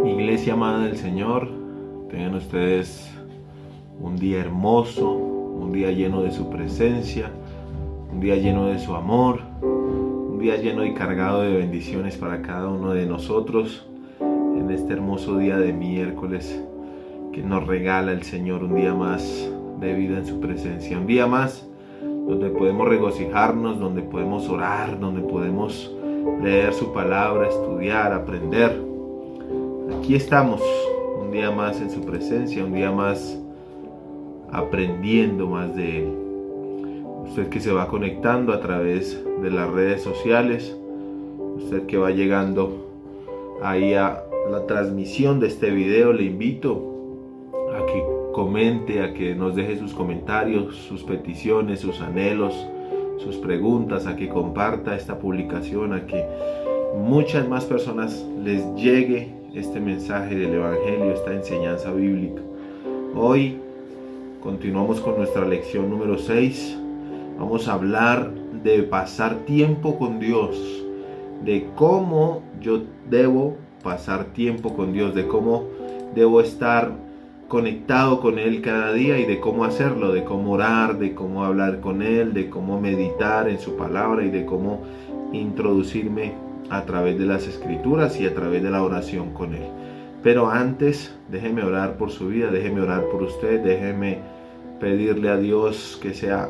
Iglesia amada del Señor, tengan ustedes un día hermoso, un día lleno de su presencia, un día lleno de su amor, un día lleno y cargado de bendiciones para cada uno de nosotros en este hermoso día de miércoles que nos regala el Señor, un día más de vida en su presencia, un día más donde podemos regocijarnos, donde podemos orar, donde podemos leer su palabra, estudiar, aprender. Aquí estamos, un día más en su presencia, un día más aprendiendo más de Él. Usted que se va conectando a través de las redes sociales, usted que va llegando ahí a la transmisión de este video, le invito a que comente, a que nos deje sus comentarios, sus peticiones, sus anhelos, sus preguntas, a que comparta esta publicación, a que muchas más personas les llegue este mensaje del Evangelio, esta enseñanza bíblica. Hoy continuamos con nuestra lección número 6. Vamos a hablar de pasar tiempo con Dios, de cómo yo debo pasar tiempo con Dios, de cómo debo estar conectado con Él cada día y de cómo hacerlo, de cómo orar, de cómo hablar con Él, de cómo meditar en su palabra y de cómo introducirme a través de las escrituras y a través de la oración con Él. Pero antes, déjeme orar por su vida, déjeme orar por usted, déjeme pedirle a Dios que sea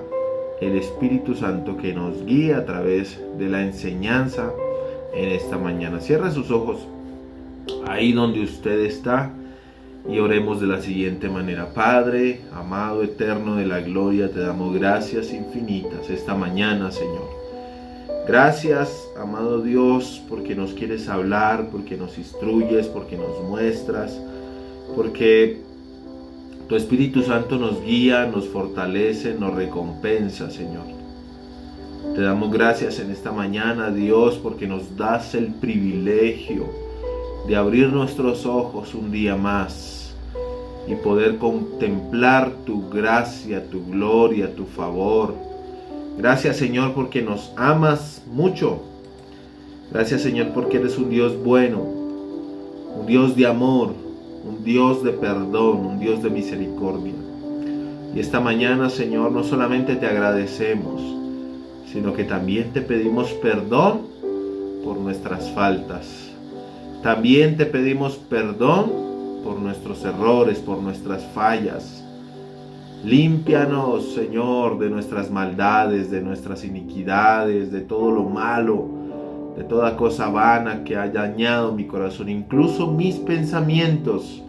el Espíritu Santo que nos guíe a través de la enseñanza en esta mañana. Cierre sus ojos ahí donde usted está y oremos de la siguiente manera. Padre, amado, eterno de la gloria, te damos gracias infinitas esta mañana, Señor. Gracias, amado Dios, porque nos quieres hablar, porque nos instruyes, porque nos muestras, porque tu Espíritu Santo nos guía, nos fortalece, nos recompensa, Señor. Te damos gracias en esta mañana, Dios, porque nos das el privilegio de abrir nuestros ojos un día más y poder contemplar tu gracia, tu gloria, tu favor. Gracias, Señor, porque nos amas mucho. Gracias, Señor, porque eres un Dios bueno, un Dios de amor, un Dios de perdón, un Dios de misericordia. Y esta mañana, Señor, no solamente te agradecemos, sino que también te pedimos perdón por nuestras faltas. También te pedimos perdón por nuestros errores, por nuestras fallas. Límpianos, Señor, de nuestras maldades, de nuestras iniquidades, de todo lo malo, de toda cosa vana que haya dañado mi corazón, incluso mis pensamientos.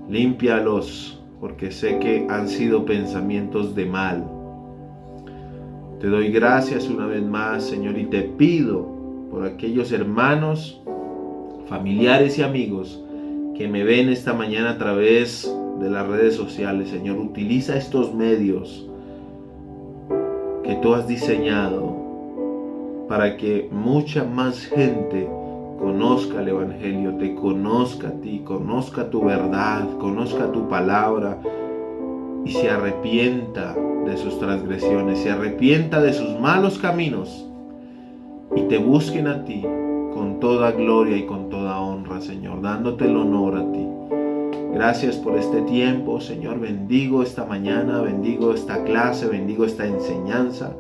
Límpialos, porque sé que han sido pensamientos de mal. Te doy gracias una vez más, Señor, y te pido por aquellos hermanos, familiares y amigos que me ven esta mañana a través de las redes sociales. Señor, utiliza estos medios que tú has diseñado para que mucha más gente conozca el Evangelio, te conozca a ti, conozca tu verdad, conozca tu palabra y se arrepienta de sus transgresiones, se arrepienta de sus malos caminos y te busquen a ti con toda gloria y con toda honra, Señor, dándote el honor a ti. Gracias por este tiempo, Señor. Bendigo esta mañana, bendigo esta clase, bendigo esta enseñanza.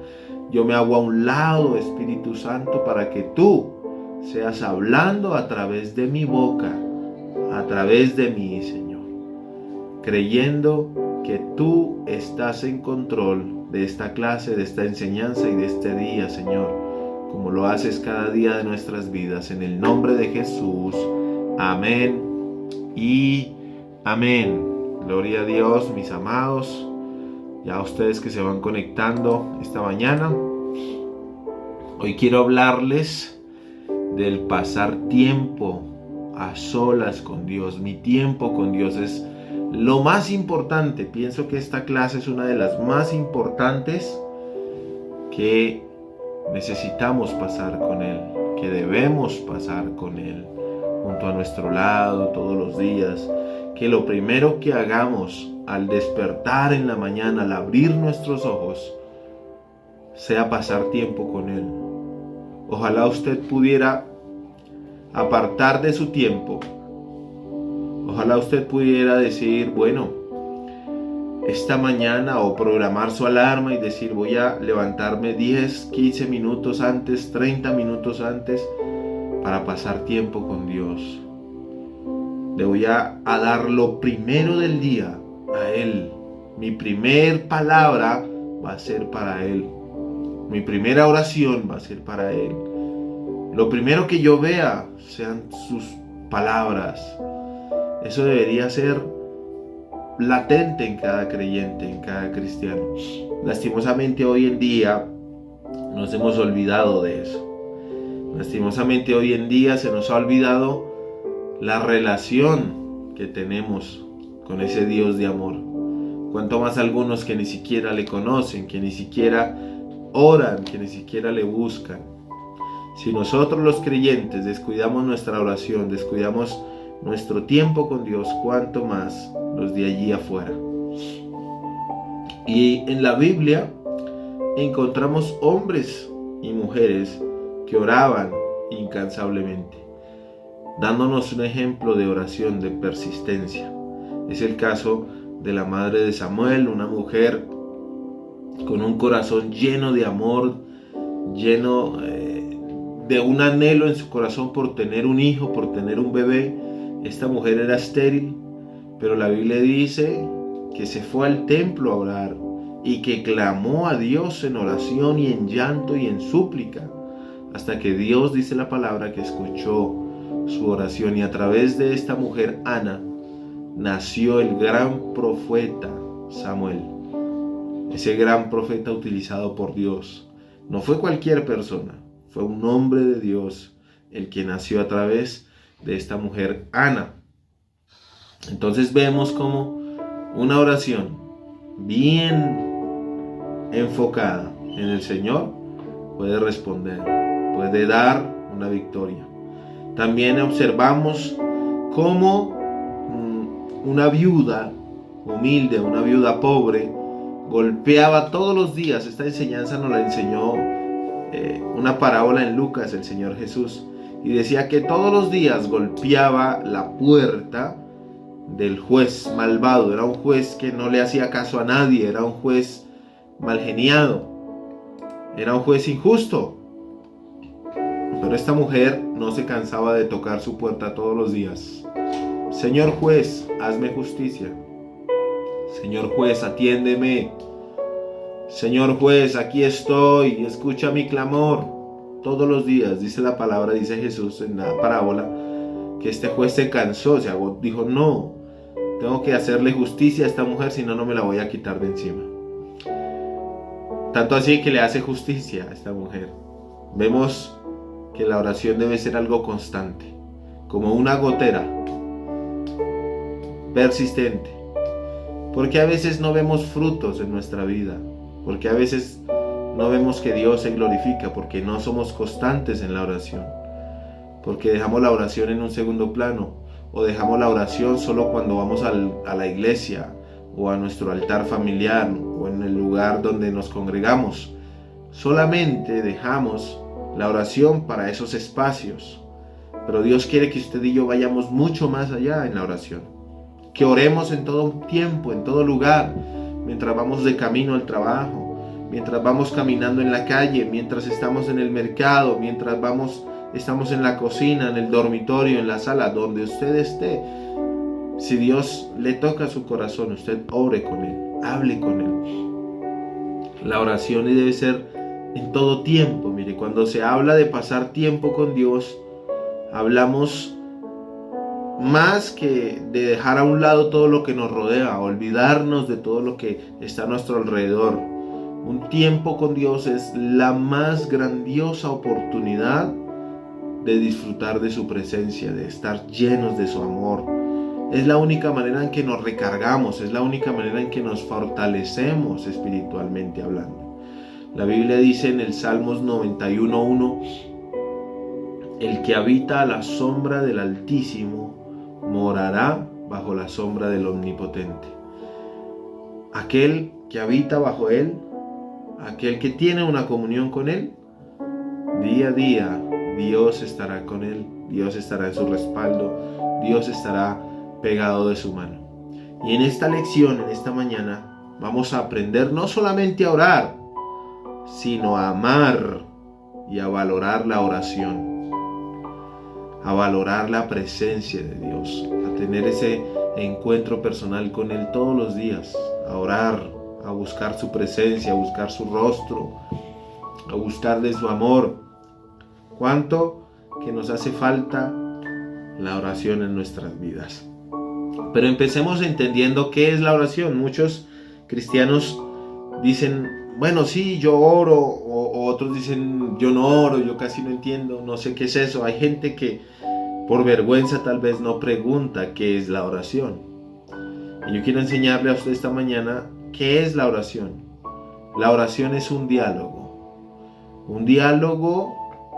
Yo me hago a un lado, Espíritu Santo, para que tú seas hablando a través de mi boca, a través de mí, Señor. Creyendo que tú estás en control de esta clase, de esta enseñanza y de este día, Señor, como lo haces cada día de nuestras vidas. En el nombre de Jesús. Amén y amén. Gloria a Dios, mis amados. Ya ustedes que se van conectando esta mañana. Hoy quiero hablarles del pasar tiempo a solas con Dios. Mi tiempo con Dios es lo más importante. Pienso que esta clase es una de las más importantes que necesitamos pasar con Él, que debemos pasar con Él, junto a nuestro lado todos los días. Que lo primero que hagamos al despertar en la mañana, al abrir nuestros ojos, sea pasar tiempo con Él. Ojalá usted pudiera apartar de su tiempo Ojalá usted pudiera decir, bueno, esta mañana, o programar su alarma y decir, voy a levantarme 10, 15 minutos antes, 30 minutos antes para pasar tiempo con Dios. Le voy a dar lo primero del día a Él. Mi primer palabra va a ser para Él. Mi primera oración va a ser para Él. Lo primero que yo vea sean sus palabras. Eso debería ser latente en cada creyente, en cada cristiano. Lastimosamente hoy en día nos hemos olvidado de eso. Lastimosamente hoy en día se nos ha olvidado la relación que tenemos con ese Dios de amor. Cuanto más algunos que ni siquiera le conocen, que ni siquiera oran, que ni siquiera le buscan. Si nosotros los creyentes descuidamos nuestra oración, descuidamos nuestro tiempo con Dios, cuanto más los de allí afuera. Y en la Biblia encontramos hombres y mujeres que oraban incansablemente, dándonos un ejemplo de oración, de persistencia. Es el caso de la madre de Samuel, una mujer con un corazón lleno de amor, lleno de un anhelo en su corazón por tener un hijo, por tener un bebé. Esta mujer era estéril, pero la Biblia dice que se fue al templo a orar y que clamó a Dios en oración y en llanto y en súplica, hasta que Dios, dice la palabra, que escuchó su oración, y a través de esta mujer, Ana, nació el gran profeta Samuel, ese gran profeta utilizado por Dios. No fue cualquier persona, fue un hombre de Dios el que nació a través de esta mujer, Ana. Entonces vemos como una oración bien enfocada en el Señor puede responder, puede dar una victoria. También observamos cómo una viuda humilde, una viuda pobre, golpeaba todos los días. Esta enseñanza nos la enseñó una parábola en Lucas, el Señor Jesús, y decía que todos los días golpeaba la puerta del juez malvado. Era un juez que no le hacía caso a nadie, era un juez malgeniado, era un juez injusto. Pero esta mujer no se cansaba de tocar su puerta todos los días. Señor juez, hazme justicia. Señor juez, atiéndeme. Señor juez, aquí estoy, escucha mi clamor. Todos los días, dice la palabra, dice Jesús en la parábola, que este juez se cansó, dijo, no, tengo que hacerle justicia a esta mujer, si no, no me la voy a quitar de encima. Tanto así que le hace justicia a esta mujer. Vemos que la oración debe ser algo constante, como una gotera, persistente. Porque a veces no vemos frutos en nuestra vida, porque a veces no vemos que Dios se glorifica, porque no somos constantes en la oración, porque dejamos la oración en un segundo plano, o dejamos la oración solo cuando vamos a la iglesia, o a nuestro altar familiar, o en el lugar donde nos congregamos. Solamente dejamos la oración para esos espacios, pero Dios quiere que usted y yo vayamos mucho más allá en la oración, que oremos en todo tiempo, en todo lugar, mientras vamos de camino al trabajo, mientras vamos caminando en la calle, mientras estamos en el mercado, mientras estamos en la cocina, en el dormitorio, en la sala, donde usted esté. Si Dios le toca su corazón, usted ore con Él, hable con Él. La oración debe ser en todo tiempo. Mire, cuando se habla de pasar tiempo con Dios, hablamos más que de dejar a un lado todo lo que nos rodea, olvidarnos de todo lo que está a nuestro alrededor. Un tiempo con Dios es la más grandiosa oportunidad de disfrutar de su presencia, de estar llenos de su amor. Es la única manera en que nos recargamos, es la única manera en que nos fortalecemos espiritualmente hablando. La Biblia dice en el Salmos 91:1, el que habita a la sombra del Altísimo morará bajo la sombra del Omnipotente. Aquel que habita bajo Él, aquel que tiene una comunión con Él, día a día Dios estará con él, Dios estará en su respaldo, Dios estará pegado de su mano. Y en esta lección, en esta mañana, vamos a aprender no solamente a orar, sino a amar y a valorar la oración, a valorar la presencia de Dios, a tener ese encuentro personal con Él todos los días, a orar, a buscar su presencia, a buscar su rostro, a buscar de su amor. Cuánto que nos hace falta la oración en nuestras vidas. Pero empecemos entendiendo qué es la oración. Muchos cristianos dicen, bueno, sí, yo oro, o otros dicen, yo no oro, yo casi no entiendo, no sé qué es eso. Hay gente que por vergüenza tal vez no pregunta qué es la oración. Y yo quiero enseñarle a usted esta mañana qué es la oración. La oración es un diálogo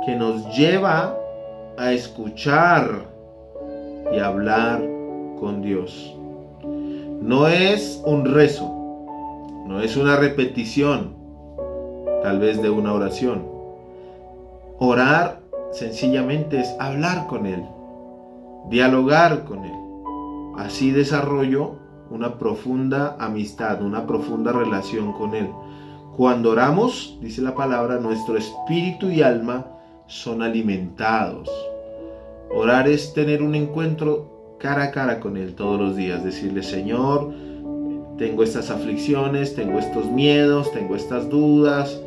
que nos lleva a escuchar y hablar con Dios. No es un rezo, no es una repetición, tal vez de una oración. Orar sencillamente es hablar con Él, dialogar con Él. Así desarrollo una profunda amistad, una profunda relación con Él. Cuando oramos, dice la palabra, nuestro espíritu y alma son alimentados. Orar es tener un encuentro cara a cara con Él todos los días. Decirle, Señor, tengo estas aflicciones, tengo estos miedos, tengo estas dudas,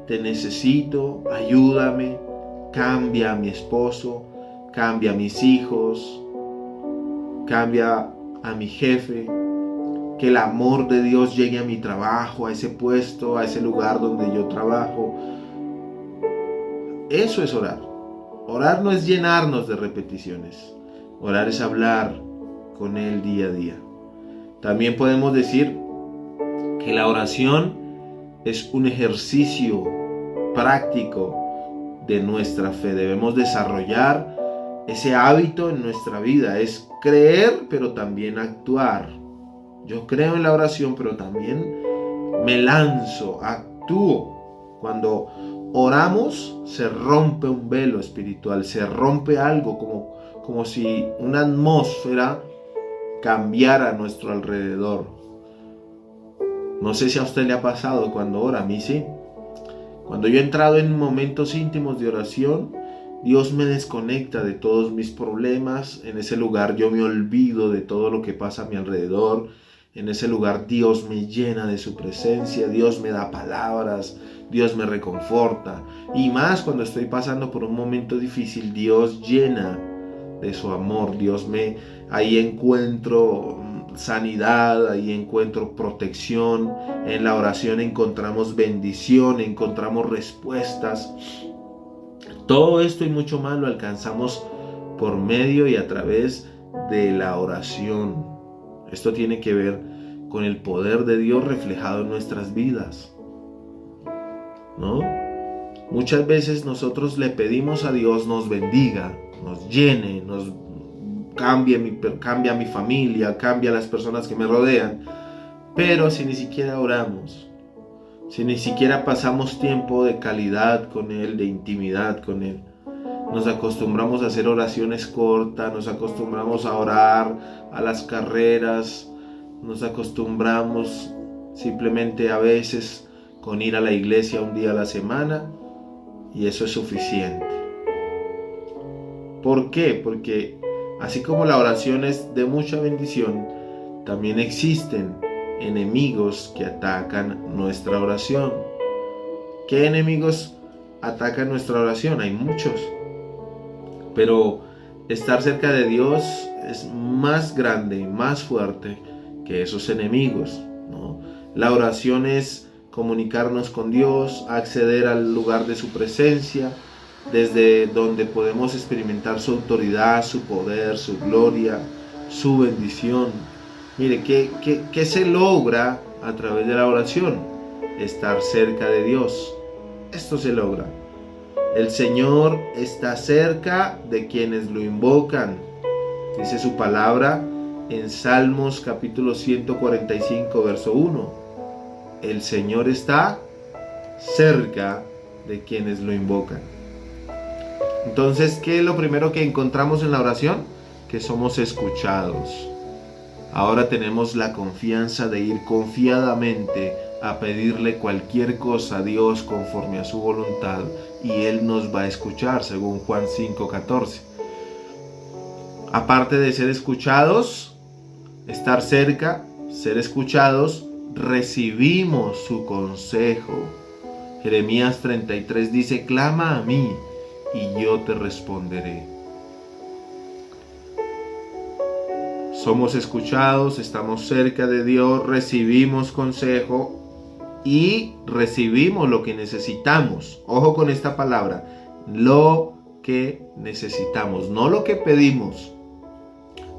te necesito, ayúdame, cambia a mi esposo, cambia a mis hijos, cambia a mi jefe. Que el amor de Dios llegue a mi trabajo, a ese puesto, a ese lugar donde yo trabajo. Eso es orar. Orar no es llenarnos de repeticiones. Orar es hablar con Él día a día. También podemos decir que la oración es un ejercicio práctico de nuestra fe. Debemos desarrollar ese hábito en nuestra vida. Es creer, pero también actuar. Yo creo en la oración, pero también me lanzo, actúo. Cuando oramos, se rompe un velo espiritual, se rompe algo, como si una atmósfera cambiara a nuestro alrededor. No sé si a usted le ha pasado cuando ora, a mí sí. Cuando yo he entrado en momentos íntimos de oración, Dios me desconecta de todos mis problemas. En ese lugar yo me olvido de todo lo que pasa a mi alrededor. En ese lugar Dios me llena de su presencia, Dios me da palabras, Dios me reconforta. Y más cuando estoy pasando por un momento difícil, Dios llena de su amor. Ahí encuentro sanidad, ahí encuentro protección. En la oración encontramos bendición, encontramos respuestas. Todo esto y mucho más lo alcanzamos por medio y a través de la oración. Esto tiene que ver con el poder de Dios reflejado en nuestras vidas, ¿no? Muchas veces nosotros le pedimos a Dios nos bendiga, nos llene, nos cambia mi familia, cambia a las personas que me rodean, pero si ni siquiera oramos, si ni siquiera pasamos tiempo de calidad con Él, de intimidad con Él, nos acostumbramos a hacer oraciones cortas, nos acostumbramos a orar a las carreras, nos acostumbramos simplemente a veces con ir a la iglesia un día a la semana y eso es suficiente. ¿Por qué? Porque así como la oración es de mucha bendición, también existen enemigos que atacan nuestra oración. ¿Qué enemigos atacan nuestra oración? Hay muchos. Pero estar cerca de Dios es más grande, más fuerte que esos enemigos, ¿no? La oración es comunicarnos con Dios, acceder al lugar de su presencia, desde donde podemos experimentar su autoridad, su poder, su gloria, su bendición. Mire, ¿qué se logra a través de la oración? Estar cerca de Dios. Esto se logra. El Señor está cerca de quienes lo invocan. Dice su palabra en Salmos capítulo 145, verso 1. El Señor está cerca de quienes lo invocan. Entonces, ¿qué es lo primero que encontramos en la oración? Que somos escuchados. Ahora tenemos la confianza de ir confiadamente a pedirle cualquier cosa a Dios conforme a su voluntad, y Él nos va a escuchar, según Juan 5:14. Aparte de ser escuchados, estar cerca, ser escuchados, recibimos su consejo. Jeremías 33 dice: clama a mí y yo te responderé. Somos escuchados, estamos cerca de Dios, recibimos consejo y recibimos lo que necesitamos. Ojo con esta palabra, lo que necesitamos, no lo que pedimos,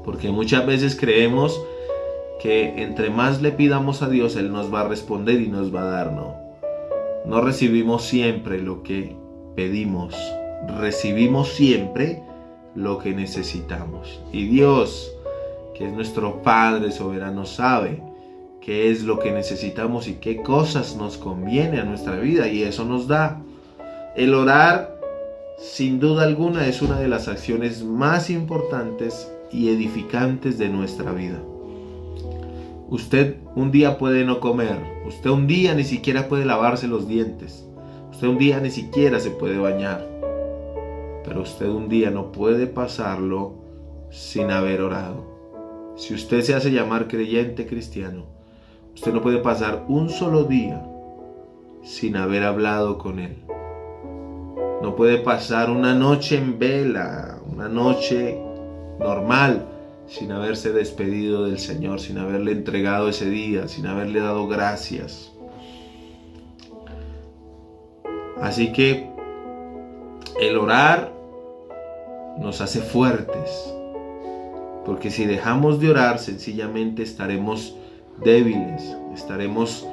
porque muchas veces creemos que entre más le pidamos a Dios, Él nos va a responder y nos va a dar. No recibimos siempre lo que pedimos, recibimos siempre lo que necesitamos. Y Dios, que es nuestro Padre soberano, sabe qué es lo que necesitamos y qué cosas nos conviene a nuestra vida, y eso nos da. El orar, sin duda alguna, es una de las acciones más importantes y edificantes de nuestra vida. Usted un día puede no comer, usted un día ni siquiera puede lavarse los dientes, usted un día ni siquiera se puede bañar, pero usted un día no puede pasarlo sin haber orado. Si usted se hace llamar creyente cristiano, usted no puede pasar un solo día sin haber hablado con Él. No puede pasar una noche en vela, una noche normal, sin haberse despedido del Señor, sin haberle entregado ese día, sin haberle dado gracias. Así que el orar nos hace fuertes, porque si dejamos de orar, sencillamente estaremos débiles, estaremos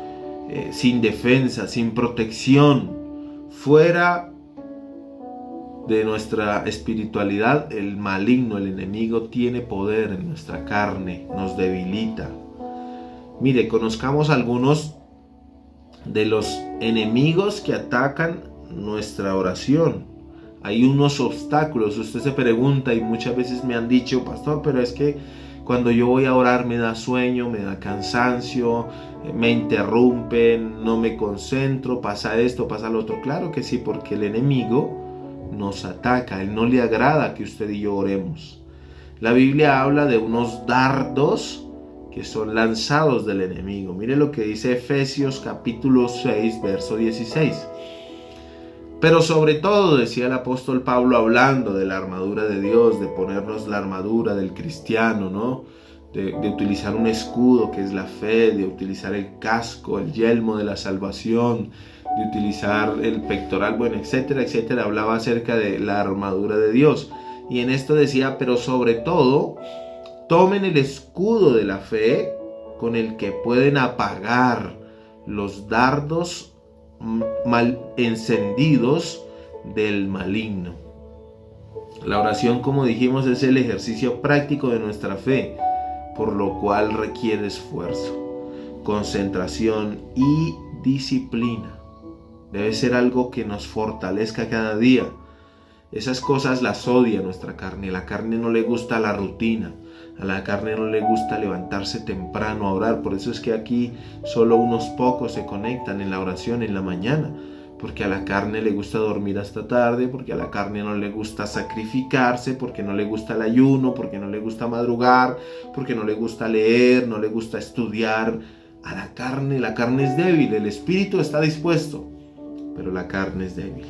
sin defensa, sin protección, fuera de nuestra espiritualidad. El maligno, el enemigo, tiene poder en nuestra carne, nos debilita. Mire, conozcamos algunos de los enemigos que atacan nuestra oración. Hay unos obstáculos. Usted se pregunta, y muchas veces me han dicho: pastor, pero es que cuando yo voy a orar me da sueño, me da cansancio, me interrumpen, no me concentro, pasa esto, pasa lo otro. Claro que sí, porque el enemigo nos ataca. A él no le agrada que usted y yo oremos. La Biblia habla de unos dardos que son lanzados del enemigo. Mire lo que dice Efesios capítulo 6, verso 16. Pero sobre todo, decía el apóstol Pablo, hablando de la armadura de Dios, de ponernos la armadura del cristiano, ¿no? De utilizar un escudo que es la fe, de utilizar el casco, el yelmo de la salvación, de utilizar el pectoral, bueno, etcétera, etcétera. Hablaba acerca de la armadura de Dios. Y en esto decía: pero sobre todo, tomen el escudo de la fe, con el que pueden apagar los dardos mal encendidos del maligno. La oración, como dijimos, es el ejercicio práctico de nuestra fe, por lo cual requiere esfuerzo, concentración y disciplina. Debe ser algo que nos fortalezca cada día. Esas cosas las odia nuestra carne. A la carne no le gusta la rutina. A la carne no le gusta levantarse temprano a orar. Por eso es que aquí solo unos pocos se conectan en la oración en la mañana. Porque a la carne le gusta dormir hasta tarde, porque a la carne no le gusta sacrificarse, porque no le gusta el ayuno, porque no le gusta madrugar, porque no le gusta leer, no le gusta estudiar. A la carne es débil. El espíritu está dispuesto, pero la carne es débil.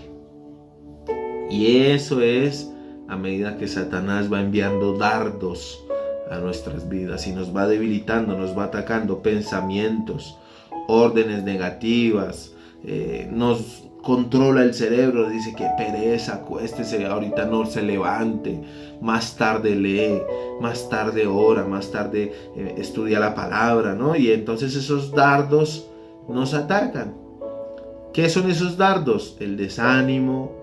Y eso es a medida que Satanás va enviando dardos a nuestras vidas y nos va debilitando, nos va atacando pensamientos, órdenes negativas, nos controla el cerebro, dice que pereza, acuéstese, ahorita no se levante, más tarde lee, más tarde ora, más tarde estudia la palabra, ¿no? Y entonces esos dardos nos atacan. ¿Qué son esos dardos? El desánimo,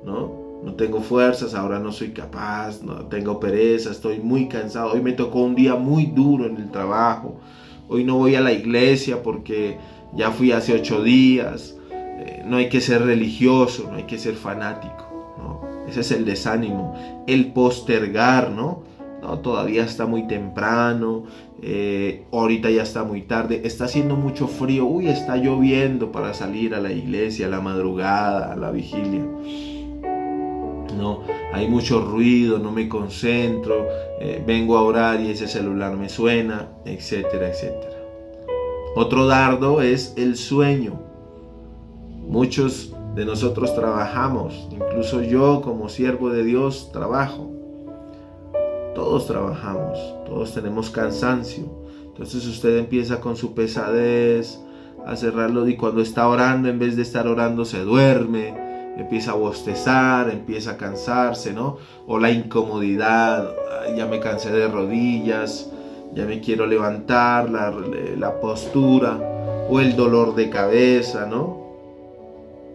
¿no? No tengo fuerzas, ahora no soy capaz, no tengo pereza, estoy muy cansado, hoy me tocó un día muy duro en el trabajo, hoy no voy a la iglesia porque ya fui hace 8 días, no hay que ser religioso, no hay que ser fanático, ¿no? Ese es el desánimo, el postergar, ¿no? No, todavía está muy temprano, ahorita ya está muy tarde, está haciendo mucho frío, uy, está lloviendo para salir a la iglesia, a la madrugada, a la vigilia. No, hay mucho ruido, no me concentro, vengo a orar y ese celular me suena, etcétera, etcétera. Otro dardo es el sueño. Muchos de nosotros trabajamos, incluso yo como siervo de Dios trabajo. Todos trabajamos, todos tenemos cansancio. Entonces usted empieza con su pesadez a cerrarlo y cuando está orando, en vez de estar orando, se duerme, empieza a bostezar, empieza a cansarse, ¿no? O la incomodidad, ya me cansé de rodillas, ya me quiero levantar, la postura, o el dolor de cabeza, ¿no?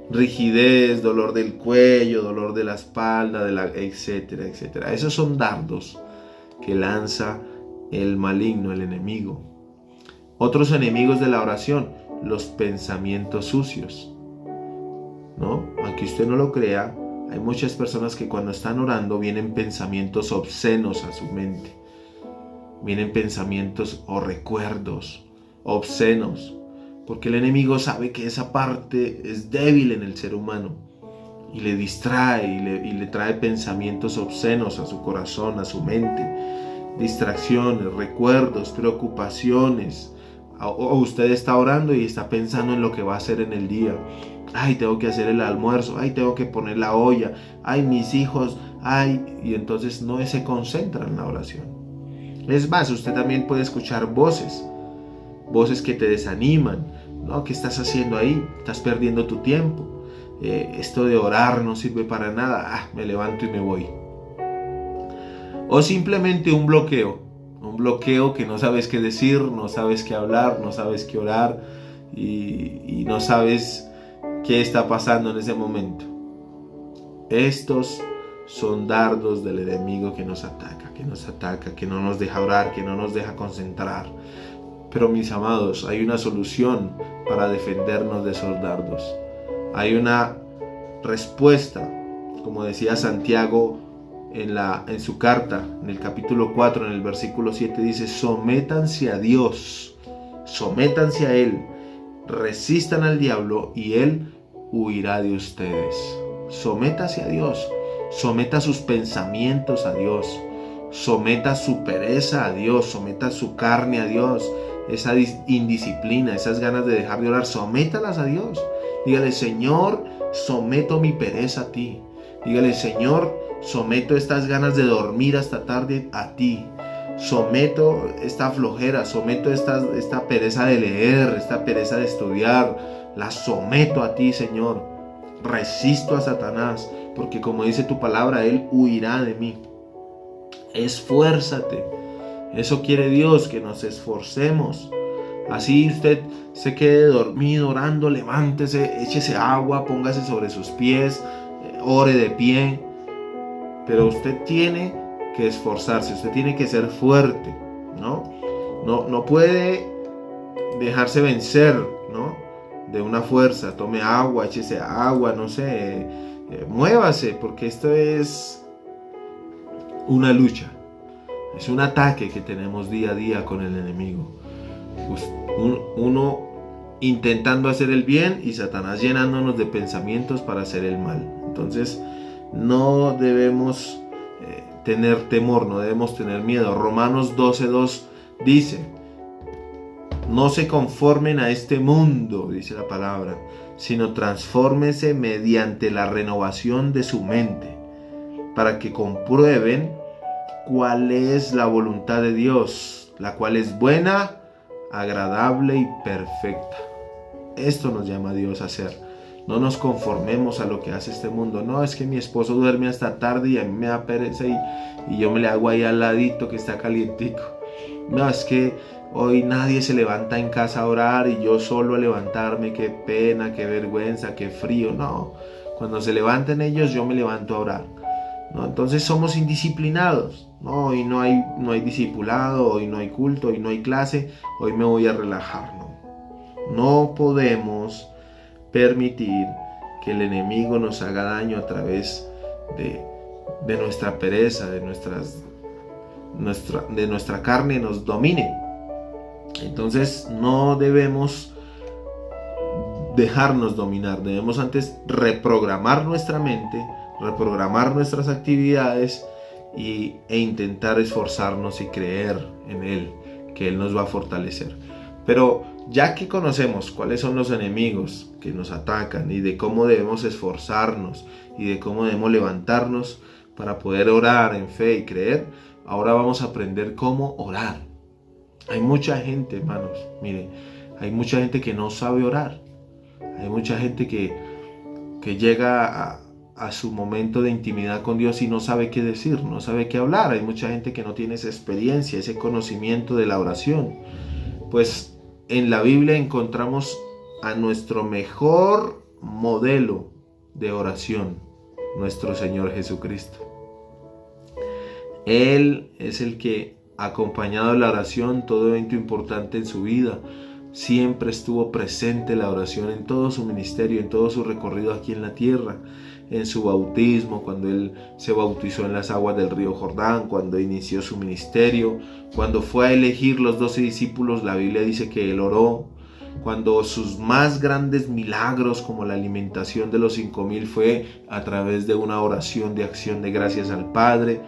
Rigidez, dolor del cuello, dolor de la espalda, etcétera, etcétera. Esos son dardos que lanza el maligno, el enemigo. Otros enemigos de la oración, los pensamientos sucios, ¿no? Aunque usted no lo crea, hay muchas personas que cuando están orando vienen pensamientos obscenos a su mente. Vienen pensamientos o recuerdos obscenos, porque el enemigo sabe que esa parte es débil en el ser humano y le distrae y le trae pensamientos obscenos a su corazón, a su mente, distracciones, recuerdos, preocupaciones. O usted está orando y está pensando en lo que va a hacer en el día. Ay, tengo que hacer el almuerzo, ay, tengo que poner la olla, ay, mis hijos, ay, y entonces no se concentra en la oración. Es más, usted también puede escuchar voces que te desaniman, ¿no? ¿Qué estás haciendo ahí? Estás perdiendo tu tiempo. Esto de orar no sirve para nada. Me levanto y me voy. O simplemente un bloqueo que no sabes qué decir, no sabes qué hablar, no sabes qué orar y no sabes qué está pasando en ese momento. Estos son dardos del enemigo que nos ataca, que no nos deja orar, que no nos deja concentrar. Pero mis amados, hay una solución para defendernos de esos dardos. Hay una respuesta, como decía Santiago en su carta, en el capítulo 4, en el versículo 7, dice: sométanse a Dios, sométanse a Él, resistan al diablo y Él huirá de ustedes. Sométase a Dios, someta sus pensamientos a Dios, someta su pereza a Dios, someta su carne a Dios, esa indisciplina, esas ganas de dejar de orar, sométalas a Dios. Dígale: Señor, someto mi pereza a ti. Dígale: Señor, someto estas ganas de dormir hasta tarde a ti. Someto esta flojera, someto esta pereza de leer, esta pereza de estudiar. La someto a ti, Señor. Resisto a Satanás, porque como dice tu palabra, él huirá de mí. Esfuérzate. Eso quiere Dios, que nos esforcemos. Así usted se quede dormido orando, levántese, échese agua, póngase sobre sus pies, ore de pie. Pero usted tiene que esforzarse, usted tiene que ser fuerte, ¿no? No puede dejarse vencer, ¿no? De una fuerza. Tome agua, échese agua, no sé, muévase, porque esto es una lucha. Es un ataque que tenemos día a día con el enemigo. Uno intentando hacer el bien y Satanás llenándonos de pensamientos para hacer el mal. Entonces no debemos tener temor, no debemos tener miedo. Romanos 12:2 dice: no se conformen a este mundo, dice la palabra, sino transfórmense mediante la renovación de su mente, para que comprueben cuál es la voluntad de Dios, la cual es buena, agradable y perfecta. Esto nos llama a Dios a hacer. No nos conformemos a lo que hace este mundo. No, es que mi esposo duerme hasta tarde y a mí me da pereza y yo me le hago ahí al ladito que está calientico. No, es que hoy nadie se levanta en casa a orar y yo solo a levantarme. Qué pena, qué vergüenza, qué frío. No, cuando se levanten ellos, yo me levanto a orar. ¿No? Entonces somos indisciplinados. No, hoy no hay discipulado, hoy no hay culto, hoy no hay clase, hoy me voy a relajar. No podemos permitir que el enemigo nos haga daño a través de nuestra pereza, de nuestra carne nos domine. Entonces no debemos dejarnos dominar, debemos antes reprogramar nuestra mente, reprogramar nuestras actividades e intentar esforzarnos y creer en Él, que Él nos va a fortalecer. Pero ya que conocemos cuáles son los enemigos que nos atacan y de cómo debemos esforzarnos y de cómo debemos levantarnos para poder orar en fe y creer, ahora vamos a aprender cómo orar. Hay mucha gente, hermanos, mire, hay mucha gente que no sabe orar. Hay mucha gente que llega a su momento de intimidad con Dios y no sabe qué decir, no sabe qué hablar. Hay mucha gente que no tiene esa experiencia, ese conocimiento de la oración. Pues en la Biblia encontramos a nuestro mejor modelo de oración, nuestro Señor Jesucristo. Él es el que, acompañado de la oración, todo evento importante en su vida, siempre estuvo presente la oración en todo su ministerio, en todo su recorrido aquí en la tierra, en su bautismo, cuando Él se bautizó en las aguas del río Jordán, cuando inició su ministerio, cuando fue a elegir los 12 discípulos, la Biblia dice que Él oró, cuando sus más grandes milagros, como la alimentación de los 5,000, fue a través de una oración de acción de gracias al Padre,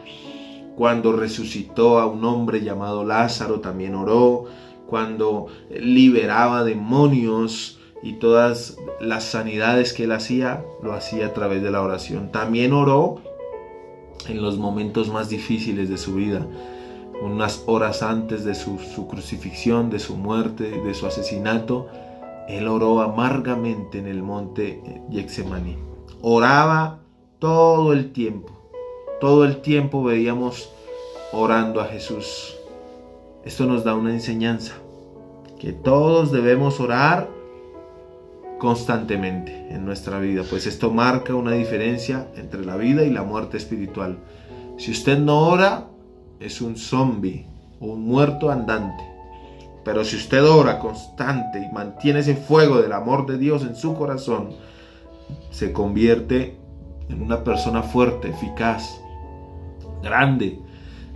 cuando resucitó a un hombre llamado Lázaro, también oró, cuando liberaba demonios y todas las sanidades que Él hacía, lo hacía a través de la oración. También oró en los momentos más difíciles de su vida, unas horas antes de su crucifixión, de su muerte, de su asesinato. Él oró amargamente en el monte Getsemaní. Oraba todo el tiempo. Todo el tiempo veíamos orando a Jesús. Esto nos da una enseñanza, que todos debemos orar constantemente en nuestra vida, pues esto marca una diferencia entre la vida y la muerte espiritual. Si usted no ora, es un zombie o un muerto andante. Pero si usted ora constante y mantiene ese fuego del amor de Dios en su corazón, se convierte en una persona fuerte, eficaz, grande.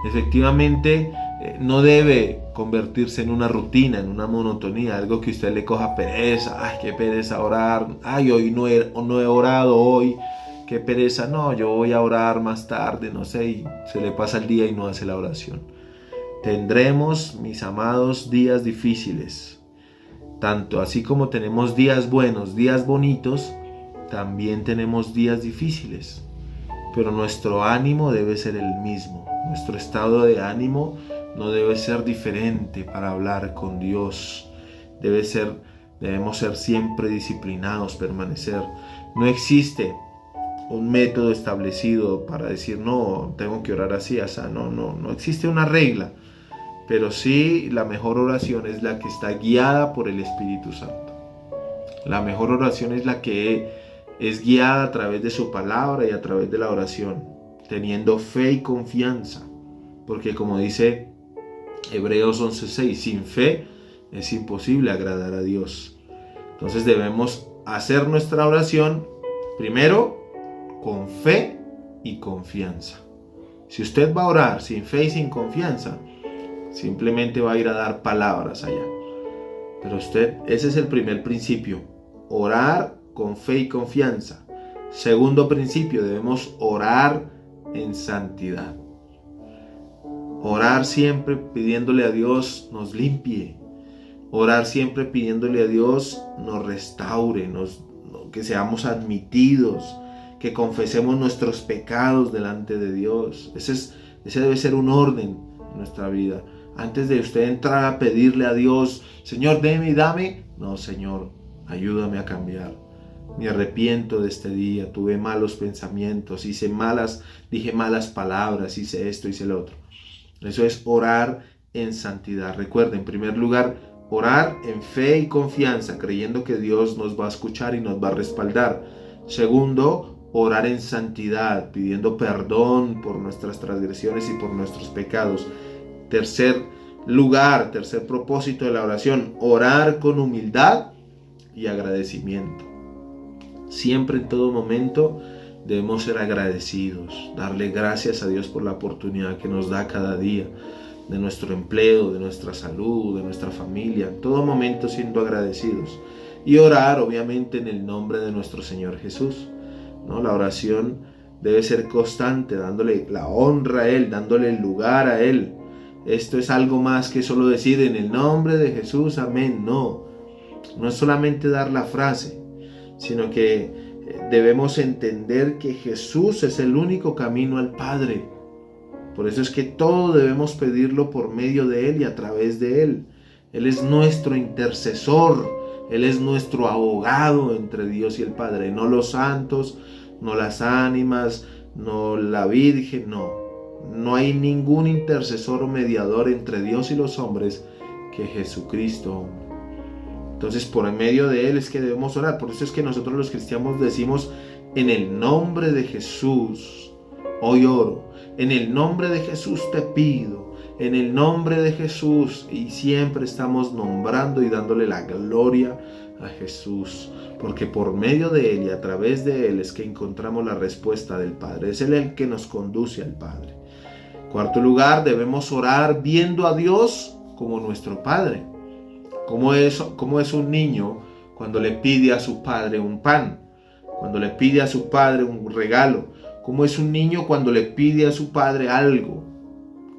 Efectivamente, no debe convertirse en una rutina, en una monotonía, algo que usted le coja pereza. Ay, qué pereza orar. Ay, hoy no he orado hoy. Qué pereza. No, yo voy a orar más tarde, no sé, y se le pasa el día y no hace la oración. Tendremos, mis amados, días difíciles. Tanto así como tenemos días buenos, días bonitos, también tenemos días difíciles. Pero nuestro ánimo debe ser el mismo. Nuestro estado de ánimo no debe ser diferente para hablar con Dios. Debemos ser siempre disciplinados, permanecer. No existe un método establecido para decir, no, tengo que orar así, así. No existe una regla. Pero sí, la mejor oración es la que está guiada por el Espíritu Santo. La mejor oración es la que es guiada a través de su palabra y a través de la oración, teniendo fe y confianza, porque como dice Hebreos 11:6, sin fe es imposible agradar a Dios. Entonces debemos hacer nuestra oración primero con fe y confianza. Si usted va a orar sin fe y sin confianza, simplemente va a ir a dar palabras allá. Pero ese es el primer principio, orar con fe y confianza. Segundo principio, debemos orar en santidad. Orar siempre pidiéndole a Dios nos limpie. Orar siempre pidiéndole a Dios nos restaure, que seamos admitidos, que confesemos nuestros pecados delante de Dios. Ese debe ser un orden en nuestra vida. Antes de usted entrar a pedirle a Dios, Señor, deme y dame. No, Señor, ayúdame a cambiar. Me arrepiento de este día, tuve malos pensamientos, dije malas palabras, hice esto, hice lo otro. Eso es orar en santidad. Recuerden, en primer lugar, orar en fe y confianza, creyendo que Dios nos va a escuchar y nos va a respaldar. Segundo, orar en santidad, pidiendo perdón por nuestras transgresiones y por nuestros pecados. Tercer propósito de la oración, orar con humildad y agradecimiento. Siempre, en todo momento, debemos ser agradecidos, darle gracias a Dios por la oportunidad que nos da cada día. de nuestro empleo, de nuestra salud, de nuestra familia, en todo momento siendo agradecidos. Y orar, obviamente, en el nombre de nuestro Señor Jesús, ¿no? La oración debe ser constante, dándole la honra a Él, dándole el lugar a Él. Esto es algo más que solo decir en el nombre de Jesús, amén. No es solamente dar la frase, sino que debemos entender que Jesús es el único camino al Padre. Por eso es que todo debemos pedirlo por medio de Él y a través de Él. Él es nuestro intercesor, Él es nuestro abogado entre Dios y el Padre. No los santos, no las ánimas, no la Virgen, no hay ningún intercesor o mediador entre Dios y los hombres que Jesucristo. Entonces por medio de Él es que debemos orar. Por eso es que nosotros los cristianos decimos: en el nombre de Jesús hoy oro, en el nombre de Jesús te pido, en el nombre de Jesús. Y siempre estamos nombrando y dándole la gloria a Jesús, porque por medio de Él y a través de Él es que encontramos la respuesta del Padre. Es Él el que nos conduce al Padre. Cuarto lugar, debemos orar viendo a Dios como nuestro Padre. ¿Cómo es un niño cuando le pide a su padre un pan? Cuando le pide a su padre un regalo. ¿Cómo es un niño cuando le pide a su padre algo?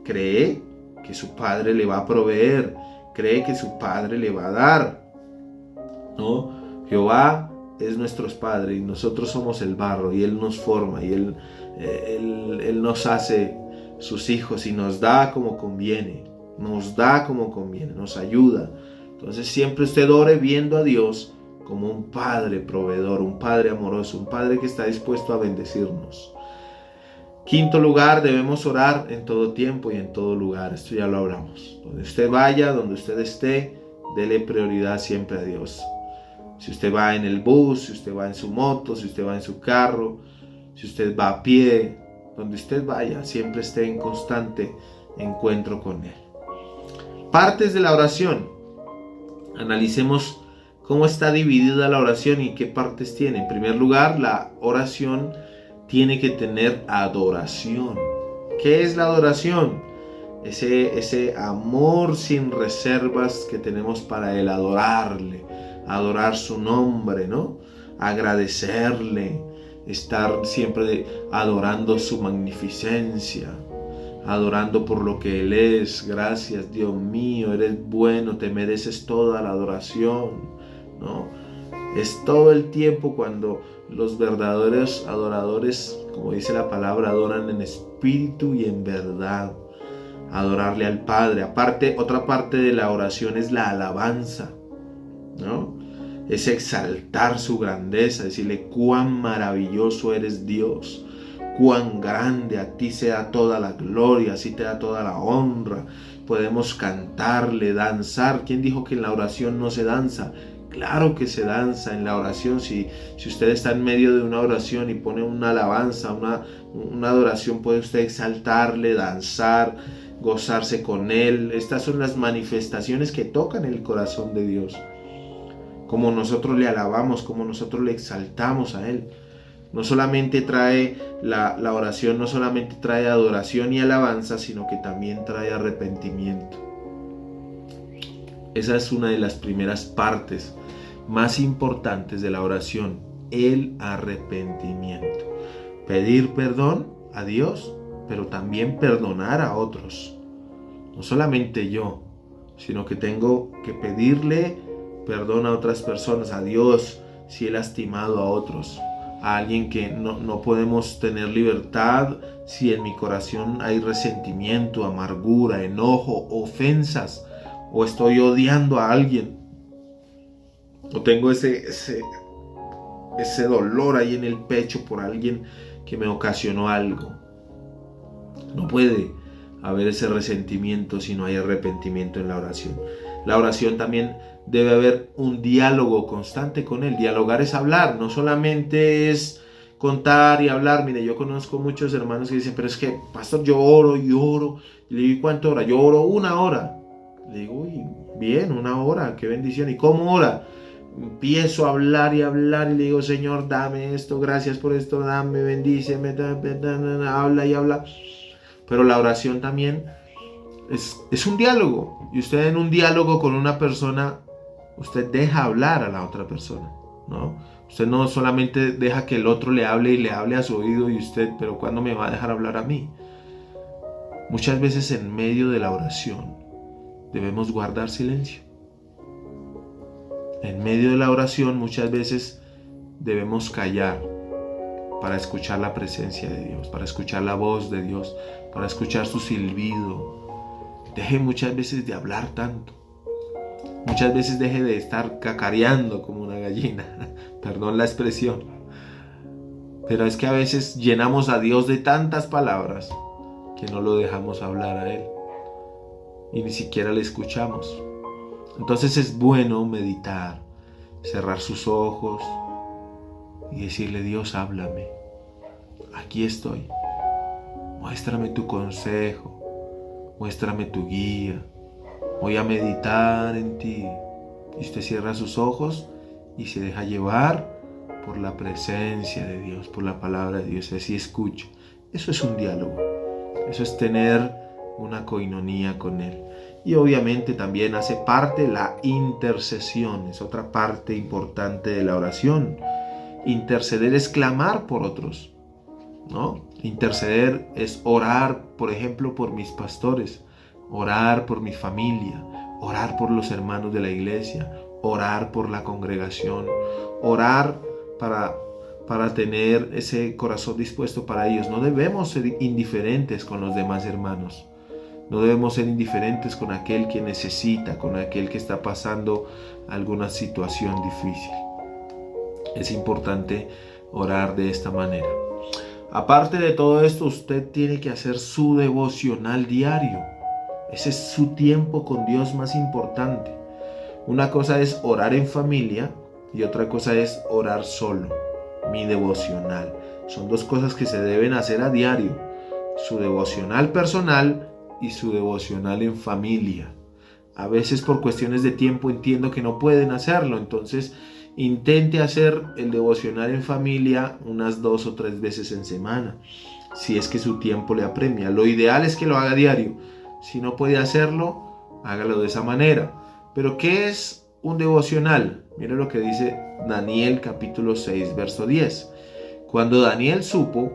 Cree que su padre le va a proveer. Cree que su padre le va a dar, ¿no? Jehová es nuestro Padre y nosotros somos el barro, y Él nos forma, y Él nos hace sus hijos y nos da como conviene, nos ayuda. Entonces siempre usted ore viendo a Dios como un Padre proveedor, un Padre amoroso, un Padre que está dispuesto a bendecirnos. Quinto lugar, debemos orar en todo tiempo y en todo lugar. Esto ya lo hablamos. Donde usted vaya, donde usted esté, dele prioridad siempre a Dios. Si usted va en el bus, si usted va en su moto, si usted va en su carro, si usted va a pie, donde usted vaya, siempre esté en constante encuentro con Él. Partes de la oración. Analicemos cómo está dividida la oración y qué partes tiene. En primer lugar, la oración tiene que tener adoración. ¿Qué es la adoración? Ese amor sin reservas que tenemos para Él, adorarle, adorar su nombre, ¿no? Agradecerle, estar siempre adorando su magnificencia, adorando por lo que Él es. Gracias, Dios mío, eres bueno, te mereces toda la adoración, ¿no? Es todo el tiempo cuando los verdaderos adoradores, como dice la palabra, adoran en espíritu y en verdad. Adorarle al Padre. Aparte, otra parte de la oración es la alabanza, ¿no? Es exaltar su grandeza, decirle cuán maravilloso eres Dios, cuán grande, a ti se da toda la gloria, así te da toda la honra. Podemos cantarle, danzar. ¿Quién dijo que en la oración no se danza? Claro que se danza en la oración. Si usted está en medio de una oración y pone una alabanza, una adoración, puede usted exaltarle, danzar, gozarse con Él. Estas son las manifestaciones que tocan el corazón de Dios. Como nosotros le alabamos, como nosotros le exaltamos a Él. No solamente trae la oración, no solamente trae adoración y alabanza, sino que también trae arrepentimiento. Esa es una de las primeras partes más importantes de la oración, el arrepentimiento. Pedir perdón a Dios, pero también perdonar a otros. No solamente yo, sino que tengo que pedirle perdón a otras personas, a Dios, si he lastimado a otros, a alguien que no podemos tener libertad si en mi corazón hay resentimiento, amargura, enojo, ofensas, o estoy odiando a alguien, o tengo ese dolor ahí en el pecho por alguien que me ocasionó algo. No puede haber ese resentimiento si no hay arrepentimiento en la oración. La oración también debe haber un diálogo constante con Él. Dialogar es hablar, no solamente es contar y hablar. Mire, yo conozco muchos hermanos que dicen, pero es que, pastor, yo oro y oro. Y le digo, ¿cuánto ora? Yo oro 1 hora. Le digo, uy, bien, 1 hora, qué bendición. ¿Y cómo ora? Empiezo a hablar y hablar y le digo, Señor, dame esto, gracias por esto, dame, bendíceme, habla y habla. Pero la oración también Es un diálogo. Y usted en un diálogo con una persona, usted deja hablar a la otra persona, ¿no? Usted no solamente deja que el otro le hable y le hable a su oído y usted, pero ¿cuándo me va a dejar hablar a mí? Muchas veces en medio de la oración debemos guardar silencio. En medio de la oración muchas veces debemos callar para escuchar la presencia de Dios, para escuchar la voz de Dios, para escuchar su silbido. Deje muchas veces de hablar tanto. Muchas veces deje de estar cacareando como una gallina. Perdón la expresión. Pero es que a veces llenamos a Dios de tantas palabras que no lo dejamos hablar a Él. Y ni siquiera le escuchamos. Entonces es bueno meditar, cerrar sus ojos y decirle: Dios, háblame. Aquí estoy. Muéstrame tu consejo. Muéstrame tu guía. Voy a meditar en ti. Y usted cierra sus ojos y se deja llevar por la presencia de Dios, por la palabra de Dios. Así escucha. Eso es un diálogo. Eso es tener una coinonía con Él. Y obviamente también hace parte la intercesión. Es otra parte importante de la oración. Interceder es clamar por otros, ¿no? Interceder es orar, por ejemplo, por mis pastores, orar por mi familia, orar por los hermanos de la iglesia, orar por la congregación, orar para tener ese corazón dispuesto para ellos. No debemos ser indiferentes con los demás hermanos. No debemos ser indiferentes con aquel que necesita, con aquel que está pasando alguna situación difícil. Es importante orar de esta manera. Aparte de todo esto, usted tiene que hacer su devocional diario. Ese es su tiempo con Dios más importante. Una cosa es orar en familia y otra cosa es orar solo. Mi devocional. Son dos cosas que se deben hacer a diario. Su devocional personal y su devocional en familia. A veces por cuestiones de tiempo entiendo que no pueden hacerlo, entonces intente hacer el devocional en familia unas 2 o 3 veces en semana, si es que su tiempo le apremia. Lo ideal es que lo haga diario. Si no puede hacerlo, hágalo de esa manera. Pero ¿qué es un devocional? Mire lo que dice Daniel capítulo 6, verso 10. Cuando Daniel supo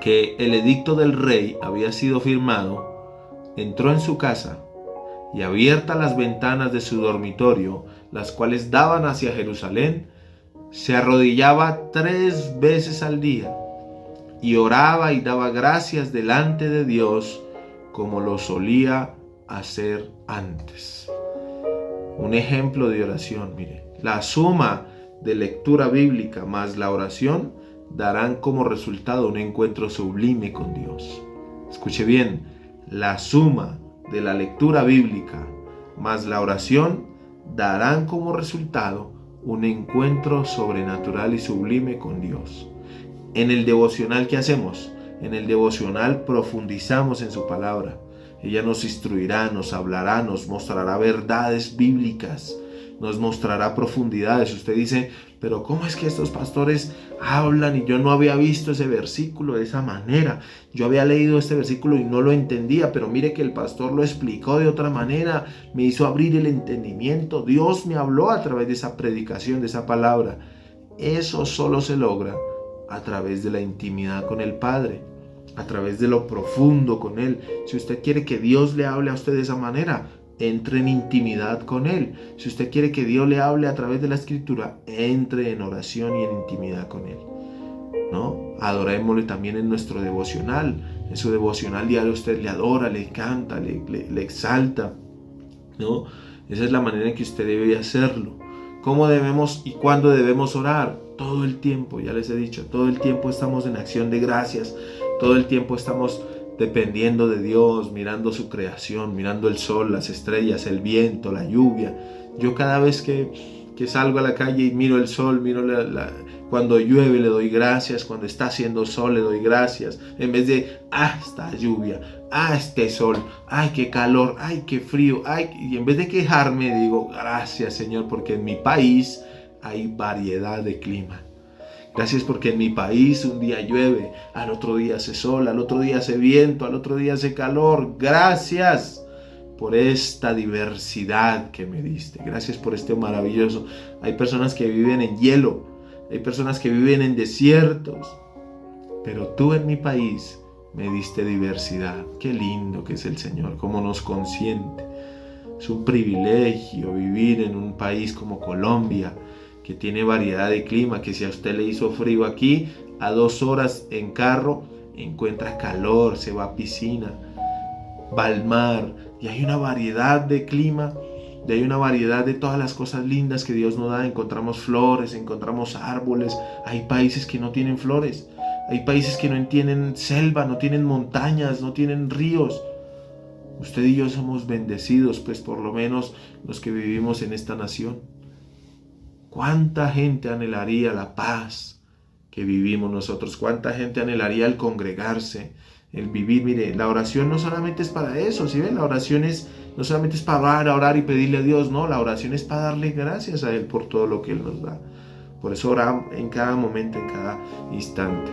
que el edicto del rey había sido firmado, entró en su casa y, abiertas las ventanas de su dormitorio, las cuales daban hacia Jerusalén, se arrodillaba 3 veces al día y oraba y daba gracias delante de Dios como lo solía hacer antes. Un ejemplo de oración, mire. La suma de lectura bíblica más la oración darán como resultado un encuentro sublime con Dios. Escuche bien, la suma de la lectura bíblica más la oración darán como resultado un encuentro sobrenatural y sublime con Dios. En el devocional, ¿qué hacemos? En el devocional profundizamos en su palabra. Ella nos instruirá, nos hablará, nos mostrará verdades bíblicas, nos mostrará profundidades. Usted dice: pero ¿cómo es que estos pastores hablan y yo no había visto ese versículo de esa manera? Yo había leído este versículo y no lo entendía, pero mire que el pastor lo explicó de otra manera, me hizo abrir el entendimiento. Dios me habló a través de esa predicación, de esa palabra. Eso solo se logra a través de la intimidad con el Padre, a través de lo profundo con Él. Si usted quiere que Dios le hable a usted de esa manera, entre en intimidad con Él. Si usted quiere que Dios le hable a través de la Escritura, entre en oración y en intimidad con Él, ¿no? Adorémosle también en nuestro devocional. En su devocional diario usted le adora, le canta, le exalta, ¿no? Esa es la manera en que usted debe hacerlo. ¿Cómo debemos y cuándo debemos orar? Todo el tiempo, ya les he dicho, todo el tiempo estamos en acción de gracias. Todo el tiempo estamos dependiendo de Dios, mirando su creación, mirando el sol, las estrellas, el viento, la lluvia. Yo cada vez que salgo a la calle y miro el sol, miro cuando llueve le doy gracias, cuando está haciendo sol le doy gracias, en vez de esta lluvia, este sol, ay qué calor, ay qué frío, y en vez de quejarme digo: gracias Señor, porque en mi país hay variedad de clima. Gracias porque en mi país un día llueve, al otro día hace sol, al otro día hace viento, al otro día hace calor. Gracias por esta diversidad que me diste. Gracias por este maravilloso. Hay personas que viven en hielo, hay personas que viven en desiertos, pero tú en mi país me diste diversidad. Qué lindo que es el Señor, cómo nos consiente. Es un privilegio vivir en un país como Colombia, que tiene variedad de clima, que si a usted le hizo frío aquí, a 2 horas en carro encuentra calor, se va a piscina, va al mar, y hay una variedad de clima, y hay una variedad de todas las cosas lindas que Dios nos da. Encontramos flores, encontramos árboles. Hay países que no tienen flores, hay países que no tienen selva, no tienen montañas, no tienen ríos. Usted y yo somos bendecidos, pues por lo menos los que vivimos en esta nación. ¿Cuánta gente anhelaría la paz que vivimos nosotros? ¿Cuánta gente anhelaría el congregarse, el vivir? Mire, la oración no solamente es para eso, ¿sí ven? La oración no solamente es para orar y pedirle a Dios, no, la oración es para darle gracias a Él por todo lo que Él nos da. Por eso oramos en cada momento, en cada instante.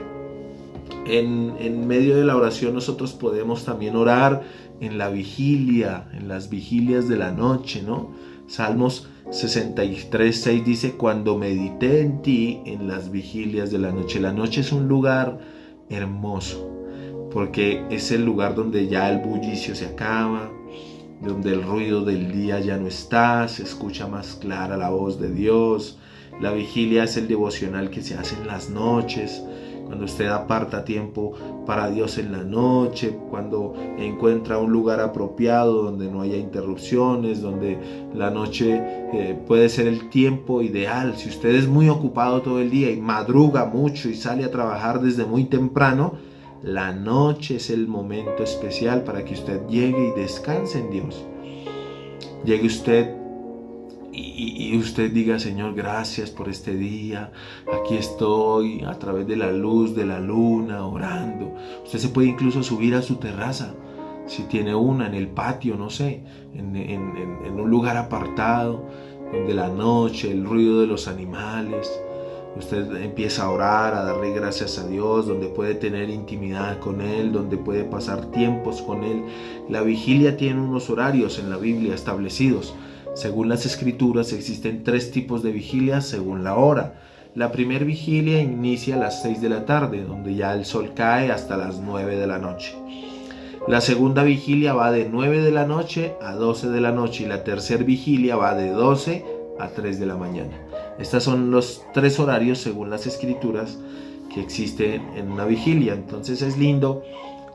En medio de la oración nosotros podemos también orar en la vigilia, en las vigilias de la noche, ¿no? Salmos 63:6 dice: cuando medité en ti en las vigilias de la noche. La noche es un lugar hermoso, porque es el lugar donde ya el bullicio se acaba, donde el ruido del día ya no está, se escucha más clara la voz de Dios. La vigilia es el devocional que se hace en las noches, cuando usted aparta tiempo para Dios en la noche, cuando encuentra un lugar apropiado donde no haya interrupciones, donde la noche puede ser el tiempo ideal. Si usted es muy ocupado todo el día y madruga mucho y sale a trabajar desde muy temprano, la noche es el momento especial para que usted llegue y descanse en Dios. Llegue usted y usted diga: Señor, gracias por este día, aquí estoy a través de la luz de la luna orando. Usted se puede incluso subir a su terraza, si tiene una, en el patio, no sé, en un lugar apartado, donde la noche, el ruido de los animales, usted empieza a orar, a darle gracias a Dios, donde puede tener intimidad con Él, donde puede pasar tiempos con Él. La vigilia tiene unos horarios en la Biblia establecidos. Según las escrituras existen 3 tipos de vigilias según la hora. La primera vigilia inicia a las 6 de la tarde, donde ya el sol cae, hasta las 9 de la noche. La segunda vigilia va de 9 de la noche a 12 de la noche, y la tercera vigilia va de 12 a 3 de la mañana. Estos son los 3 horarios según las escrituras que existen en una vigilia. Entonces es lindo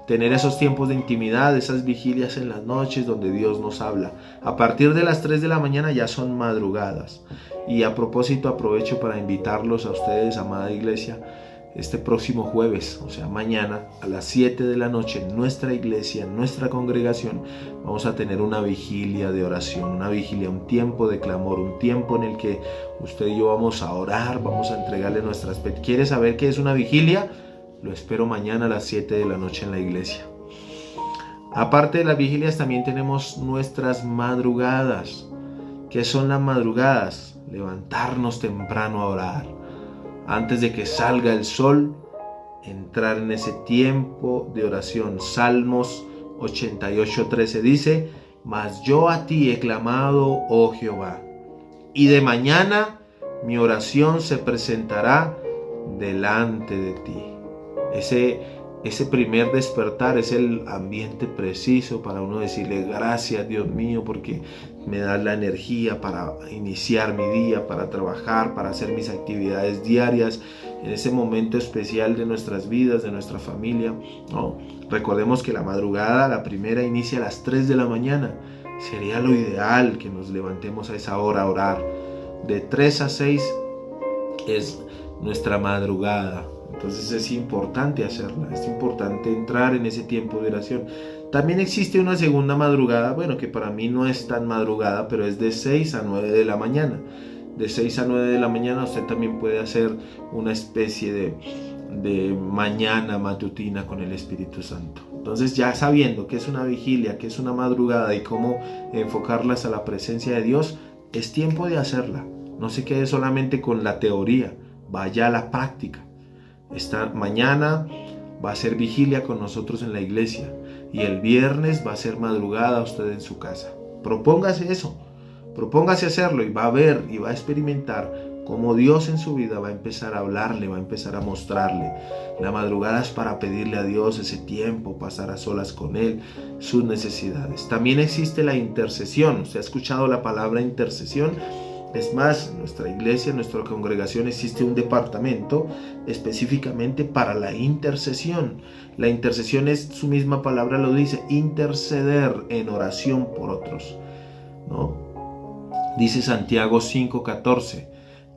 tener esos tiempos de intimidad, esas vigilias en las noches donde Dios nos habla. A partir de las 3 de la mañana ya son madrugadas. Y a propósito, aprovecho para invitarlos a ustedes, amada iglesia, este próximo jueves, o sea mañana, a las 7 de la noche, en nuestra iglesia, en nuestra congregación, vamos a tener una vigilia de oración, una vigilia, un tiempo de clamor, un tiempo en el que usted y yo vamos a orar, vamos a entregarle nuestras peticiones. ¿Quiere saber qué es una vigilia? Lo espero mañana a las 7 de la noche en la iglesia. Aparte de las vigilias, también tenemos nuestras madrugadas. ¿Qué son las madrugadas? Levantarnos temprano a orar. Antes de que salga el sol, entrar en ese tiempo de oración. Salmos 88:13 dice: mas yo a ti he clamado, oh Jehová, y de mañana mi oración se presentará delante de ti. Ese primer despertar es el ambiente preciso para uno decirle: gracias, Dios mío, porque me das la energía para iniciar mi día, para trabajar, para hacer mis actividades diarias, en ese momento especial de nuestras vidas, de nuestra familia, ¿no? Recordemos que la madrugada, la primera, inicia a las 3 de la mañana. Sería lo ideal que nos levantemos a esa hora a orar. De 3 a 6 es nuestra madrugada. Entonces es importante hacerla, es importante entrar en ese tiempo de oración. También existe una segunda madrugada, bueno, que para mí no es tan madrugada, pero es de 6 a 9 de la mañana. De 6 a 9 de la mañana usted también puede hacer una especie de mañana matutina con el Espíritu Santo. Entonces, ya sabiendo qué es una vigilia, qué es una madrugada y cómo enfocarlas a la presencia de Dios, es tiempo de hacerla. No se quede solamente con la teoría. vaya a la práctica. Esta mañana va a ser vigilia con nosotros en la iglesia y el viernes va a ser madrugada usted en su casa. Propóngase eso, propóngase hacerlo y va a ver y va a experimentar cómo Dios en su vida va a empezar a hablarle, va a empezar a mostrarle. La madrugada es para pedirle a Dios ese tiempo, pasar a solas con Él, sus necesidades. También existe la intercesión. ¿Usted ha escuchado la palabra intercesión? Es más, en nuestra iglesia, en nuestra congregación existe un departamento específicamente para la intercesión. La intercesión es, su misma palabra lo dice, interceder en oración por otros, ¿no? Dice Santiago 5:14,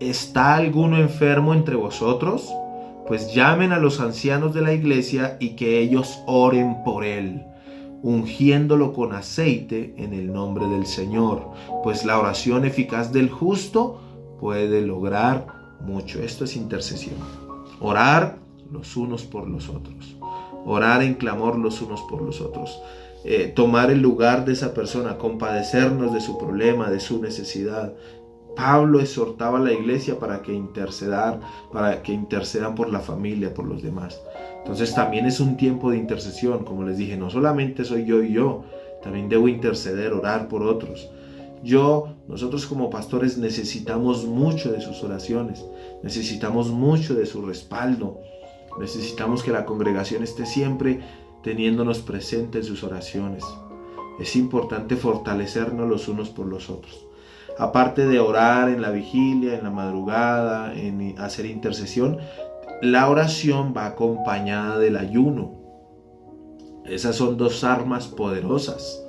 ¿está alguno enfermo entre vosotros? Pues llamen a los ancianos de la iglesia y que ellos oren por él, ungiéndolo con aceite en el nombre del Señor, pues la oración eficaz del justo puede lograr mucho. Esto es intercesión. Orar los unos por los otros. Orar en clamor los unos por los otros. Tomar el lugar de esa persona, compadecernos de su problema, de su necesidad. Pablo exhortaba a la iglesia para que intercedan por la familia, por los demás. Entonces también es un tiempo de intercesión. Como les dije, no solamente soy yo y yo, también debo interceder, orar por otros. Nosotros como pastores necesitamos mucho de sus oraciones, necesitamos mucho de su respaldo, necesitamos que la congregación esté siempre teniéndonos presente en sus oraciones. Es importante fortalecernos los unos por los otros. Aparte de orar en la vigilia, en la madrugada, en hacer intercesión, la oración va acompañada del ayuno. Esas son dos armas poderosas,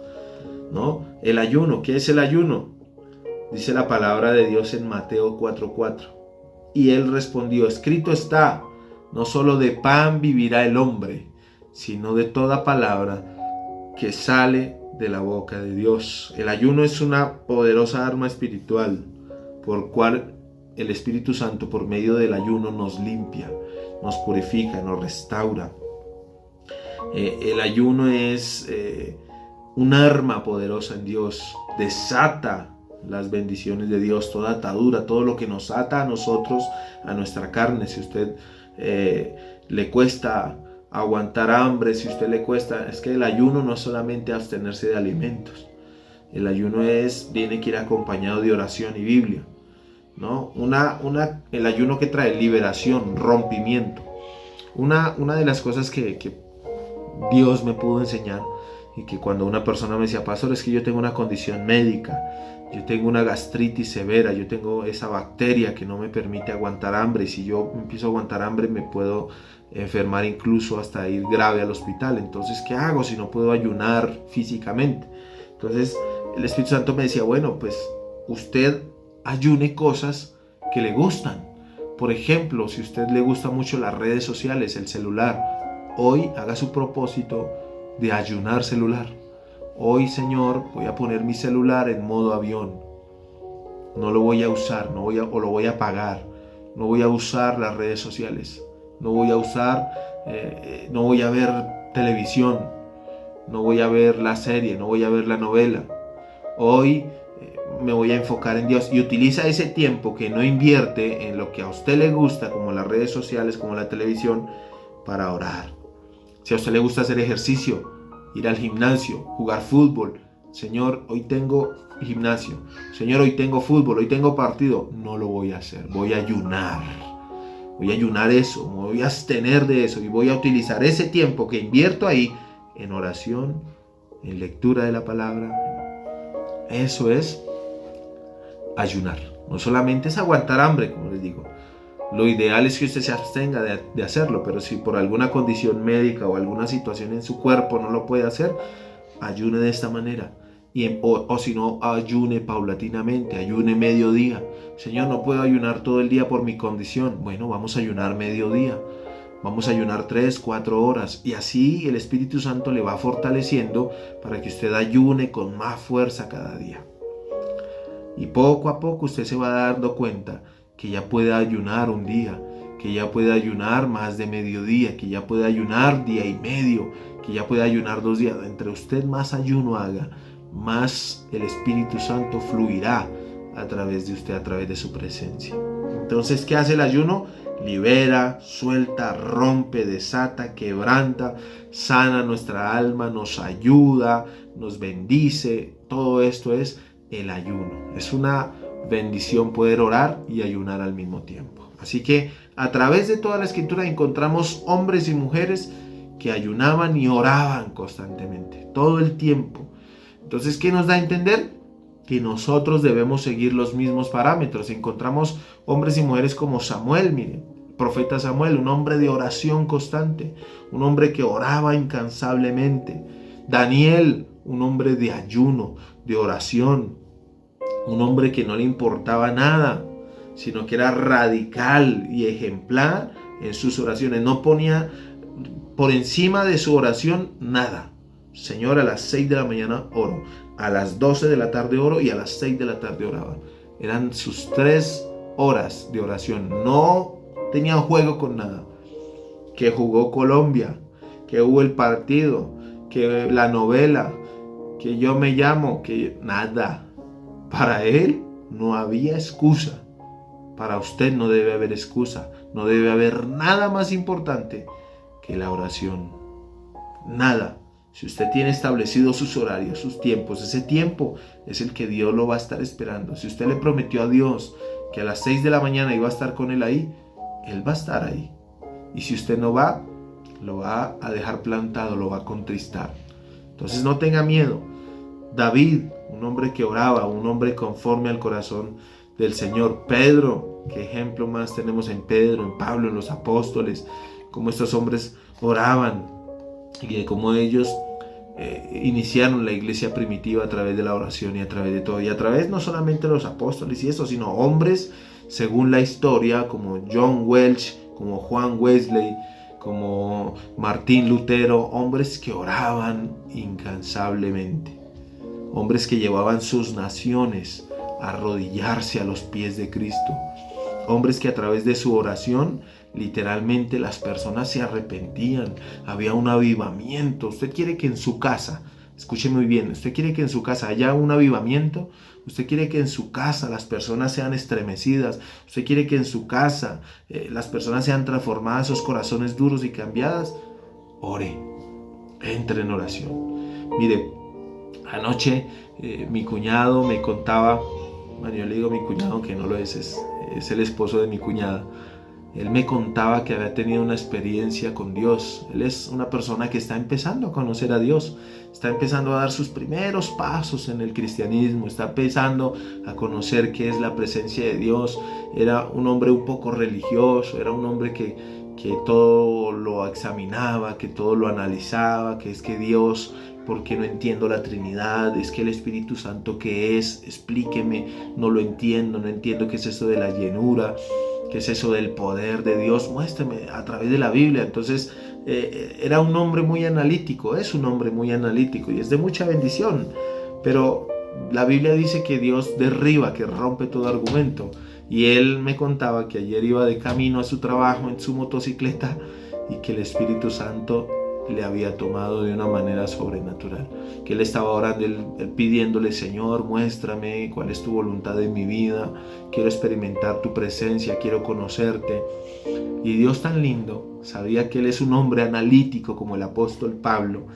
¿no? El ayuno, ¿qué es el ayuno? Dice la palabra de Dios en Mateo 4:4. Y él respondió, escrito está, no solo de pan vivirá el hombre, sino de toda palabra que sale de la boca de Dios. El ayuno es una poderosa arma espiritual por cual el Espíritu Santo por medio del ayuno nos limpia, nos purifica, nos restaura. El ayuno es un arma poderosa en Dios, desata las bendiciones de Dios, toda atadura, todo lo que nos ata a nosotros, a nuestra carne. Si a usted le cuesta aguantar hambre, si a usted le cuesta, es que el ayuno no es solamente abstenerse de alimentos. El ayuno tiene que ir acompañado de oración y Biblia, ¿no? El ayuno que trae liberación, rompimiento. Una de las cosas que Dios me pudo enseñar, y que cuando una persona me decía, pastor, es que yo tengo una condición médica, yo tengo una gastritis severa, yo tengo esa bacteria que no me permite aguantar hambre, y si yo empiezo a aguantar hambre me puedo enfermar, incluso hasta ir grave al hospital. Entonces, ¿qué hago si no puedo ayunar físicamente? Entonces el Espíritu Santo me decía, bueno, pues usted ayune cosas que le gustan. Por ejemplo, si a usted le gusta mucho las redes sociales, el celular, hoy haga su propósito de ayunar celular. Hoy, Señor, voy a poner mi celular en modo avión. No lo voy a usar, o lo voy a apagar. No voy a usar las redes sociales. No voy a ver televisión. No voy a ver la serie, no voy a ver la novela. Hoy me voy a enfocar en Dios. Y utiliza ese tiempo que no invierte en lo que a usted le gusta, como las redes sociales, como la televisión, para orar. Si a usted le gusta hacer ejercicio, ir al gimnasio, jugar fútbol, Señor, hoy tengo gimnasio, Señor, hoy tengo fútbol, hoy tengo partido, no lo voy a hacer, voy a ayunar eso, me voy a abstener de eso y voy a utilizar ese tiempo que invierto ahí en oración, en lectura de la palabra. Eso es ayunar. No solamente es aguantar hambre, como les digo. Lo ideal es que usted se abstenga de hacerlo, pero si por alguna condición médica o alguna situación en su cuerpo no lo puede hacer, ayune de esta manera. O si no, ayune paulatinamente, ayune mediodía. Señor, no puedo ayunar todo el día por mi condición. Bueno, vamos a ayunar mediodía. Vamos a ayunar 3-4 horas. Y así el Espíritu Santo le va fortaleciendo para que usted ayune con más fuerza cada día. Y poco a poco usted se va dando cuenta que ya puede ayunar un día, que ya puede ayunar más de mediodía, que ya puede ayunar día y medio, que ya puede ayunar 2 días. Entre usted más ayuno haga, más el Espíritu Santo fluirá a través de usted, a través de su presencia. Entonces, ¿qué hace el ayuno? Libera, suelta, rompe, desata, quebranta, sana nuestra alma, nos ayuda, nos bendice. Todo esto es el ayuno. Es una bendición poder orar y ayunar al mismo tiempo. Así que a través de toda la escritura encontramos hombres y mujeres que ayunaban y oraban constantemente, todo el tiempo. Entonces, ¿qué nos da a entender? Que nosotros debemos seguir los mismos parámetros. Encontramos hombres y mujeres como Samuel, miren, profeta Samuel, un hombre de oración constante, un hombre que oraba incansablemente. Daniel, un hombre de ayuno, de oración, un hombre que no le importaba nada, sino que era radical y ejemplar en sus oraciones. No ponía por encima de su oración nada. Señor, a las 6 de la mañana oro, a las 12 de la tarde oro y a las 6 de la tarde oraba. Eran sus 3 horas de oración. No tenía juego con nada. Que jugó Colombia, que hubo el partido, que la novela, que yo me llamo, que nada. Para él no había excusa. Para usted no debe haber excusa. No debe haber nada más importante que la oración. Nada. Si usted tiene establecidos sus horarios, sus tiempos, ese tiempo es el que Dios lo va a estar esperando. Si usted le prometió a Dios que a las 6 de la mañana iba a estar con él ahí, él va a estar ahí. Y si usted no va, lo va a dejar plantado, lo va a contristar. Entonces no tenga miedo. David, un hombre que oraba, un hombre conforme al corazón del Señor. Pedro, qué ejemplo más tenemos en Pedro, en Pablo, en los apóstoles, cómo estos hombres oraban y de cómo ellos iniciaron la iglesia primitiva a través de la oración y a través de todo, y a través no solamente de los apóstoles y eso, sino hombres según la historia como John Welch, como Juan Wesley, como Martín Lutero, hombres que oraban incansablemente, hombres que llevaban sus naciones a arrodillarse a los pies de Cristo, hombres que a través de su oración literalmente las personas se arrepentían, había un avivamiento. Usted quiere que en su casa, escuche muy bien, usted quiere que en su casa haya un avivamiento, usted quiere que en su casa las personas sean estremecidas, usted quiere que en su casa las personas sean transformadas, esos corazones duros y cambiadas, ore, entre en oración. Mire, anoche mi cuñado me contaba, bueno, yo le digo mi cuñado aunque no lo es el esposo de mi cuñada. Él me contaba que había tenido una experiencia con Dios. Él es una persona que está empezando a conocer a Dios, está empezando a dar sus primeros pasos en el cristianismo, está empezando a conocer qué es la presencia de Dios. Era un hombre un poco religioso, era un hombre que todo lo examinaba, que todo lo analizaba, que es que Dios, ¿por qué no entiendo la Trinidad? Es que el Espíritu Santo, ¿qué es? Explíqueme, no lo entiendo, no entiendo qué es eso de la llenura. ¿Qué es eso del poder de Dios? Muéstrame a través de la Biblia. Entonces era un hombre muy analítico, es un hombre muy analítico y es de mucha bendición. Pero la Biblia dice que Dios derriba, que rompe todo argumento. Y él me contaba que ayer iba de camino a su trabajo en su motocicleta y que el Espíritu Santo le había tomado de una manera sobrenatural, que él estaba orando, él pidiéndole: Señor, muéstrame cuál es tu voluntad en mi vida, quiero experimentar tu presencia, quiero conocerte. Y Dios tan lindo, sabía que él es un hombre analítico como el apóstol Pablo,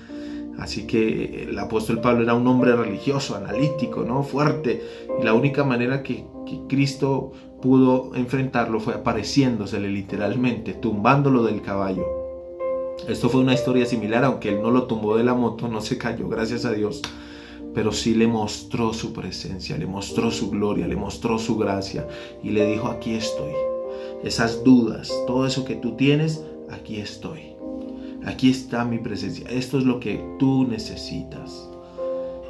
así que el apóstol Pablo era un hombre religioso, analítico, ¿no? Fuerte, y la única manera que Cristo pudo enfrentarlo fue apareciéndosele literalmente, tumbándolo del caballo. Esto fue una historia similar, aunque él no lo tumbó de la moto, no se cayó, gracias a Dios, pero sí le mostró su presencia, le mostró su gloria, le mostró su gracia y le dijo: aquí estoy. Esas dudas, todo eso que tú tienes, aquí estoy. Aquí está mi presencia, esto es lo que tú necesitas.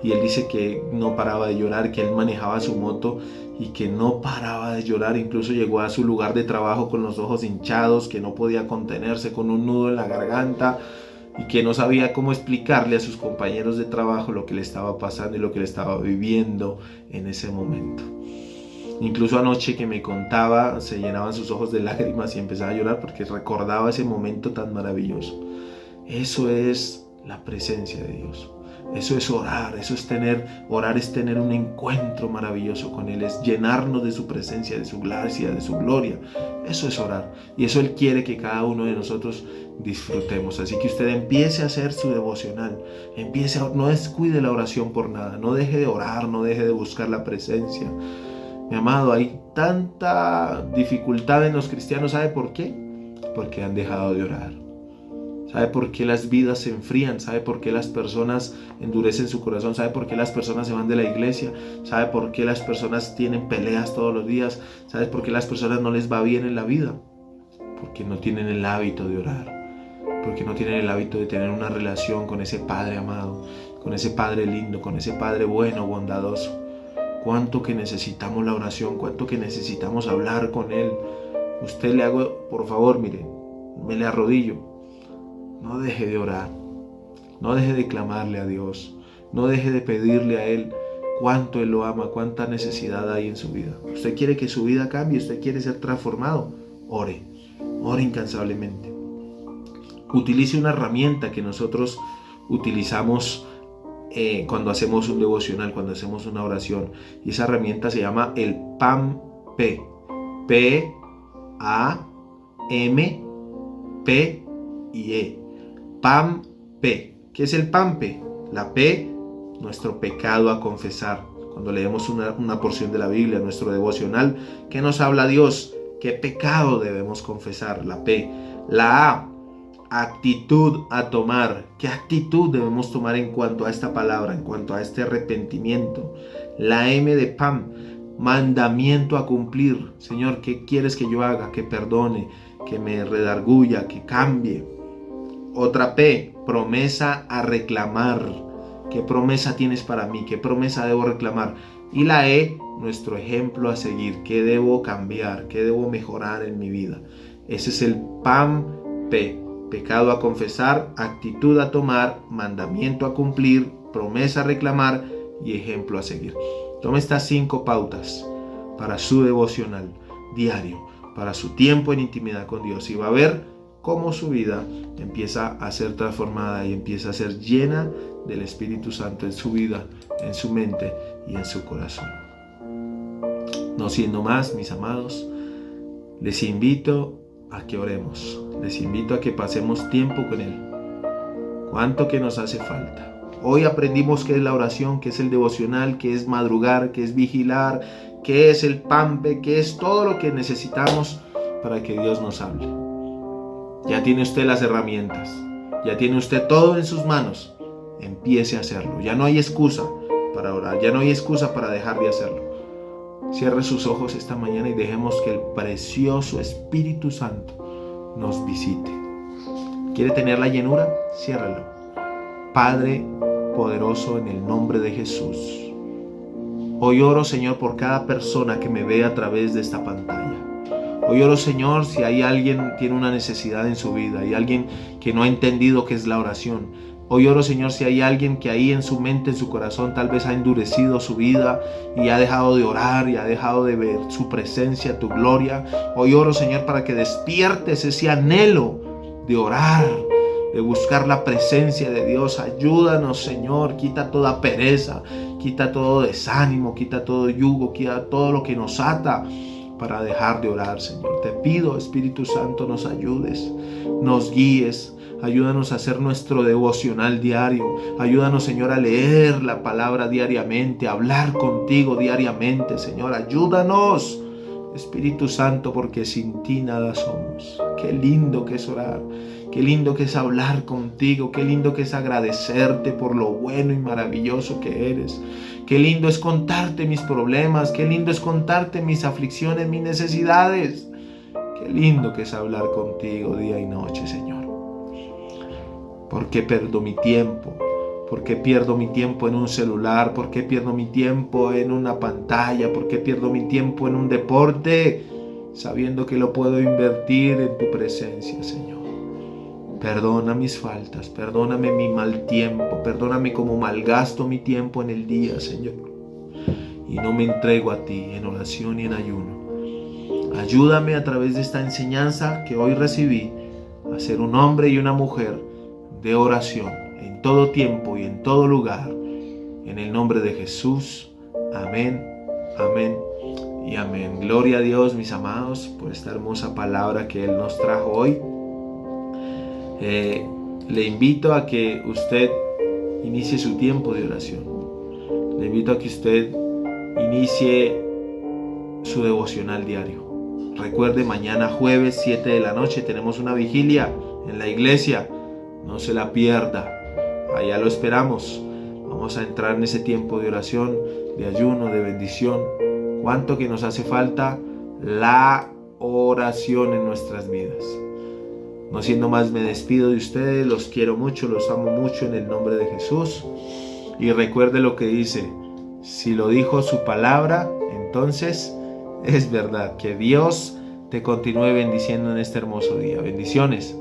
Y él dice que no paraba de llorar, que él manejaba su moto y que no paraba de llorar. Incluso llegó a su lugar de trabajo con los ojos hinchados, que no podía contenerse, con un nudo en la garganta y que no sabía cómo explicarle a sus compañeros de trabajo lo que le estaba pasando y lo que le estaba viviendo en ese momento. Incluso anoche que me contaba, se llenaban sus ojos de lágrimas y empezaba a llorar porque recordaba ese momento tan maravilloso. Eso es la presencia de Dios. Eso es orar, orar es tener un encuentro maravilloso con Él, es llenarnos de su presencia, de su gracia, de su gloria. Eso es orar, y eso Él quiere que cada uno de nosotros disfrutemos. Así que usted empiece a hacer su devocional, no descuide la oración por nada, no deje de orar, no deje de buscar la presencia. Mi amado, hay tanta dificultad en los cristianos, ¿sabe por qué? Porque han dejado de orar. ¿Sabe por qué las vidas se enfrían? ¿Sabe por qué las personas endurecen su corazón? ¿Sabe por qué las personas se van de la iglesia? ¿Sabe por qué las personas tienen peleas todos los días? ¿Sabe por qué las personas no les va bien en la vida? Porque no tienen el hábito de orar. Porque no tienen el hábito de tener una relación con ese Padre amado, con ese Padre lindo, con ese Padre bueno, bondadoso. Cuánto que necesitamos la oración, cuánto que necesitamos hablar con Él. Usted le hago, por favor, mire, me le arrodillo. No deje de orar, no deje de clamarle a Dios, no deje de pedirle a Él cuánto Él lo ama, cuánta necesidad hay en su vida. Usted quiere que su vida cambie, usted quiere ser transformado, ore incansablemente. Utilice una herramienta que nosotros utilizamos cuando hacemos un devocional, cuando hacemos una oración, y esa herramienta se llama el PAM-P, P-A-M-P-I-E. PAM-P. ¿Qué es el PAM-P? La P, nuestro pecado a confesar. Cuando leemos una porción de la Biblia, nuestro devocional, ¿qué nos habla Dios? ¿Qué pecado debemos confesar? La P. La A, actitud a tomar. ¿Qué actitud debemos tomar en cuanto a esta palabra, en cuanto a este arrepentimiento? La M de PAM, mandamiento a cumplir. Señor, ¿qué quieres que yo haga? Que perdone, que me redarguya, que cambie. Otra P, promesa a reclamar. ¿Qué promesa tienes para mí? ¿Qué promesa debo reclamar? Y la E, nuestro ejemplo a seguir. ¿Qué debo cambiar? ¿Qué debo mejorar en mi vida? Ese es el PAM-P. Pecado a confesar, actitud a tomar, mandamiento a cumplir, promesa a reclamar y ejemplo a seguir. Tome estas 5 pautas para su devocional diario, para su tiempo en intimidad con Dios, y va a ver cómo su vida empieza a ser transformada y empieza a ser llena del Espíritu Santo en su vida, en su mente y en su corazón. No siendo más, mis amados, les invito a que oremos, les invito a que pasemos tiempo con Él. Cuánto que nos hace falta. Hoy aprendimos qué es la oración, qué es el devocional, qué es madrugar, qué es vigilar, qué es el PAM-P, qué es todo lo que necesitamos para que Dios nos hable. Ya tiene usted las herramientas, ya tiene usted todo en sus manos. Empiece a hacerlo. Ya no hay excusa para orar, ya no hay excusa para dejar de hacerlo. Cierre sus ojos esta mañana y dejemos que el precioso Espíritu Santo nos visite. ¿Quiere tener la llenura? Ciérralo. Padre poderoso, en el nombre de Jesús, hoy oro, Señor, por cada persona que me ve a través de esta pantalla. Hoy oro, Señor, si hay alguien que tiene una necesidad en su vida, hay alguien que no ha entendido qué es la oración. Hoy oro, Señor, si hay alguien que ahí en su mente, en su corazón, tal vez ha endurecido su vida y ha dejado de orar y ha dejado de ver su presencia, tu gloria. Hoy oro, Señor, para que despiertes ese anhelo de orar, de buscar la presencia de Dios. Ayúdanos, Señor, quita toda pereza, quita todo desánimo, quita todo yugo, quita todo lo que nos ata para dejar de orar, Señor. Te pido, Espíritu Santo, nos ayudes, nos guíes. Ayúdanos a hacer nuestro devocional diario. Ayúdanos, Señor, a leer la palabra diariamente, a hablar contigo diariamente, Señor. Ayúdanos, Espíritu Santo, porque sin ti nada somos. Qué lindo que es orar. Qué lindo que es hablar contigo. Qué lindo que es agradecerte por lo bueno y maravilloso que eres. Qué lindo es contarte mis problemas. Qué lindo es contarte mis aflicciones, mis necesidades. Qué lindo que es hablar contigo día y noche, Señor. ¿Por qué pierdo mi tiempo? ¿Por qué pierdo mi tiempo en un celular? ¿Por qué pierdo mi tiempo en una pantalla? ¿Por qué pierdo mi tiempo en un deporte? Sabiendo que lo puedo invertir en tu presencia, Señor. Perdona mis faltas, perdóname mi mal tiempo, perdóname como malgasto mi tiempo en el día, Señor. Y no me entrego a ti en oración y en ayuno. Ayúdame a través de esta enseñanza que hoy recibí a ser un hombre y una mujer de oración, en todo tiempo y en todo lugar. En el nombre de Jesús. Amén, amén y amén. Gloria a Dios, mis amados, por esta hermosa palabra que Él nos trajo hoy. Le invito a que usted inicie su tiempo de oración. Le invito a que usted inicie su devocional diario. Recuerde, mañana jueves 7 de la noche tenemos una vigilia en la iglesia. No se la pierda. Allá lo esperamos. Vamos a entrar en ese tiempo de oración, de ayuno, de bendición. ¿Cuánto que nos hace falta la oración en nuestras vidas? No siendo más, me despido de ustedes. Los quiero mucho, los amo mucho en el nombre de Jesús. Y recuerde lo que dice: si lo dijo su palabra, entonces es verdad. Que Dios te continúe bendiciendo en este hermoso día. Bendiciones.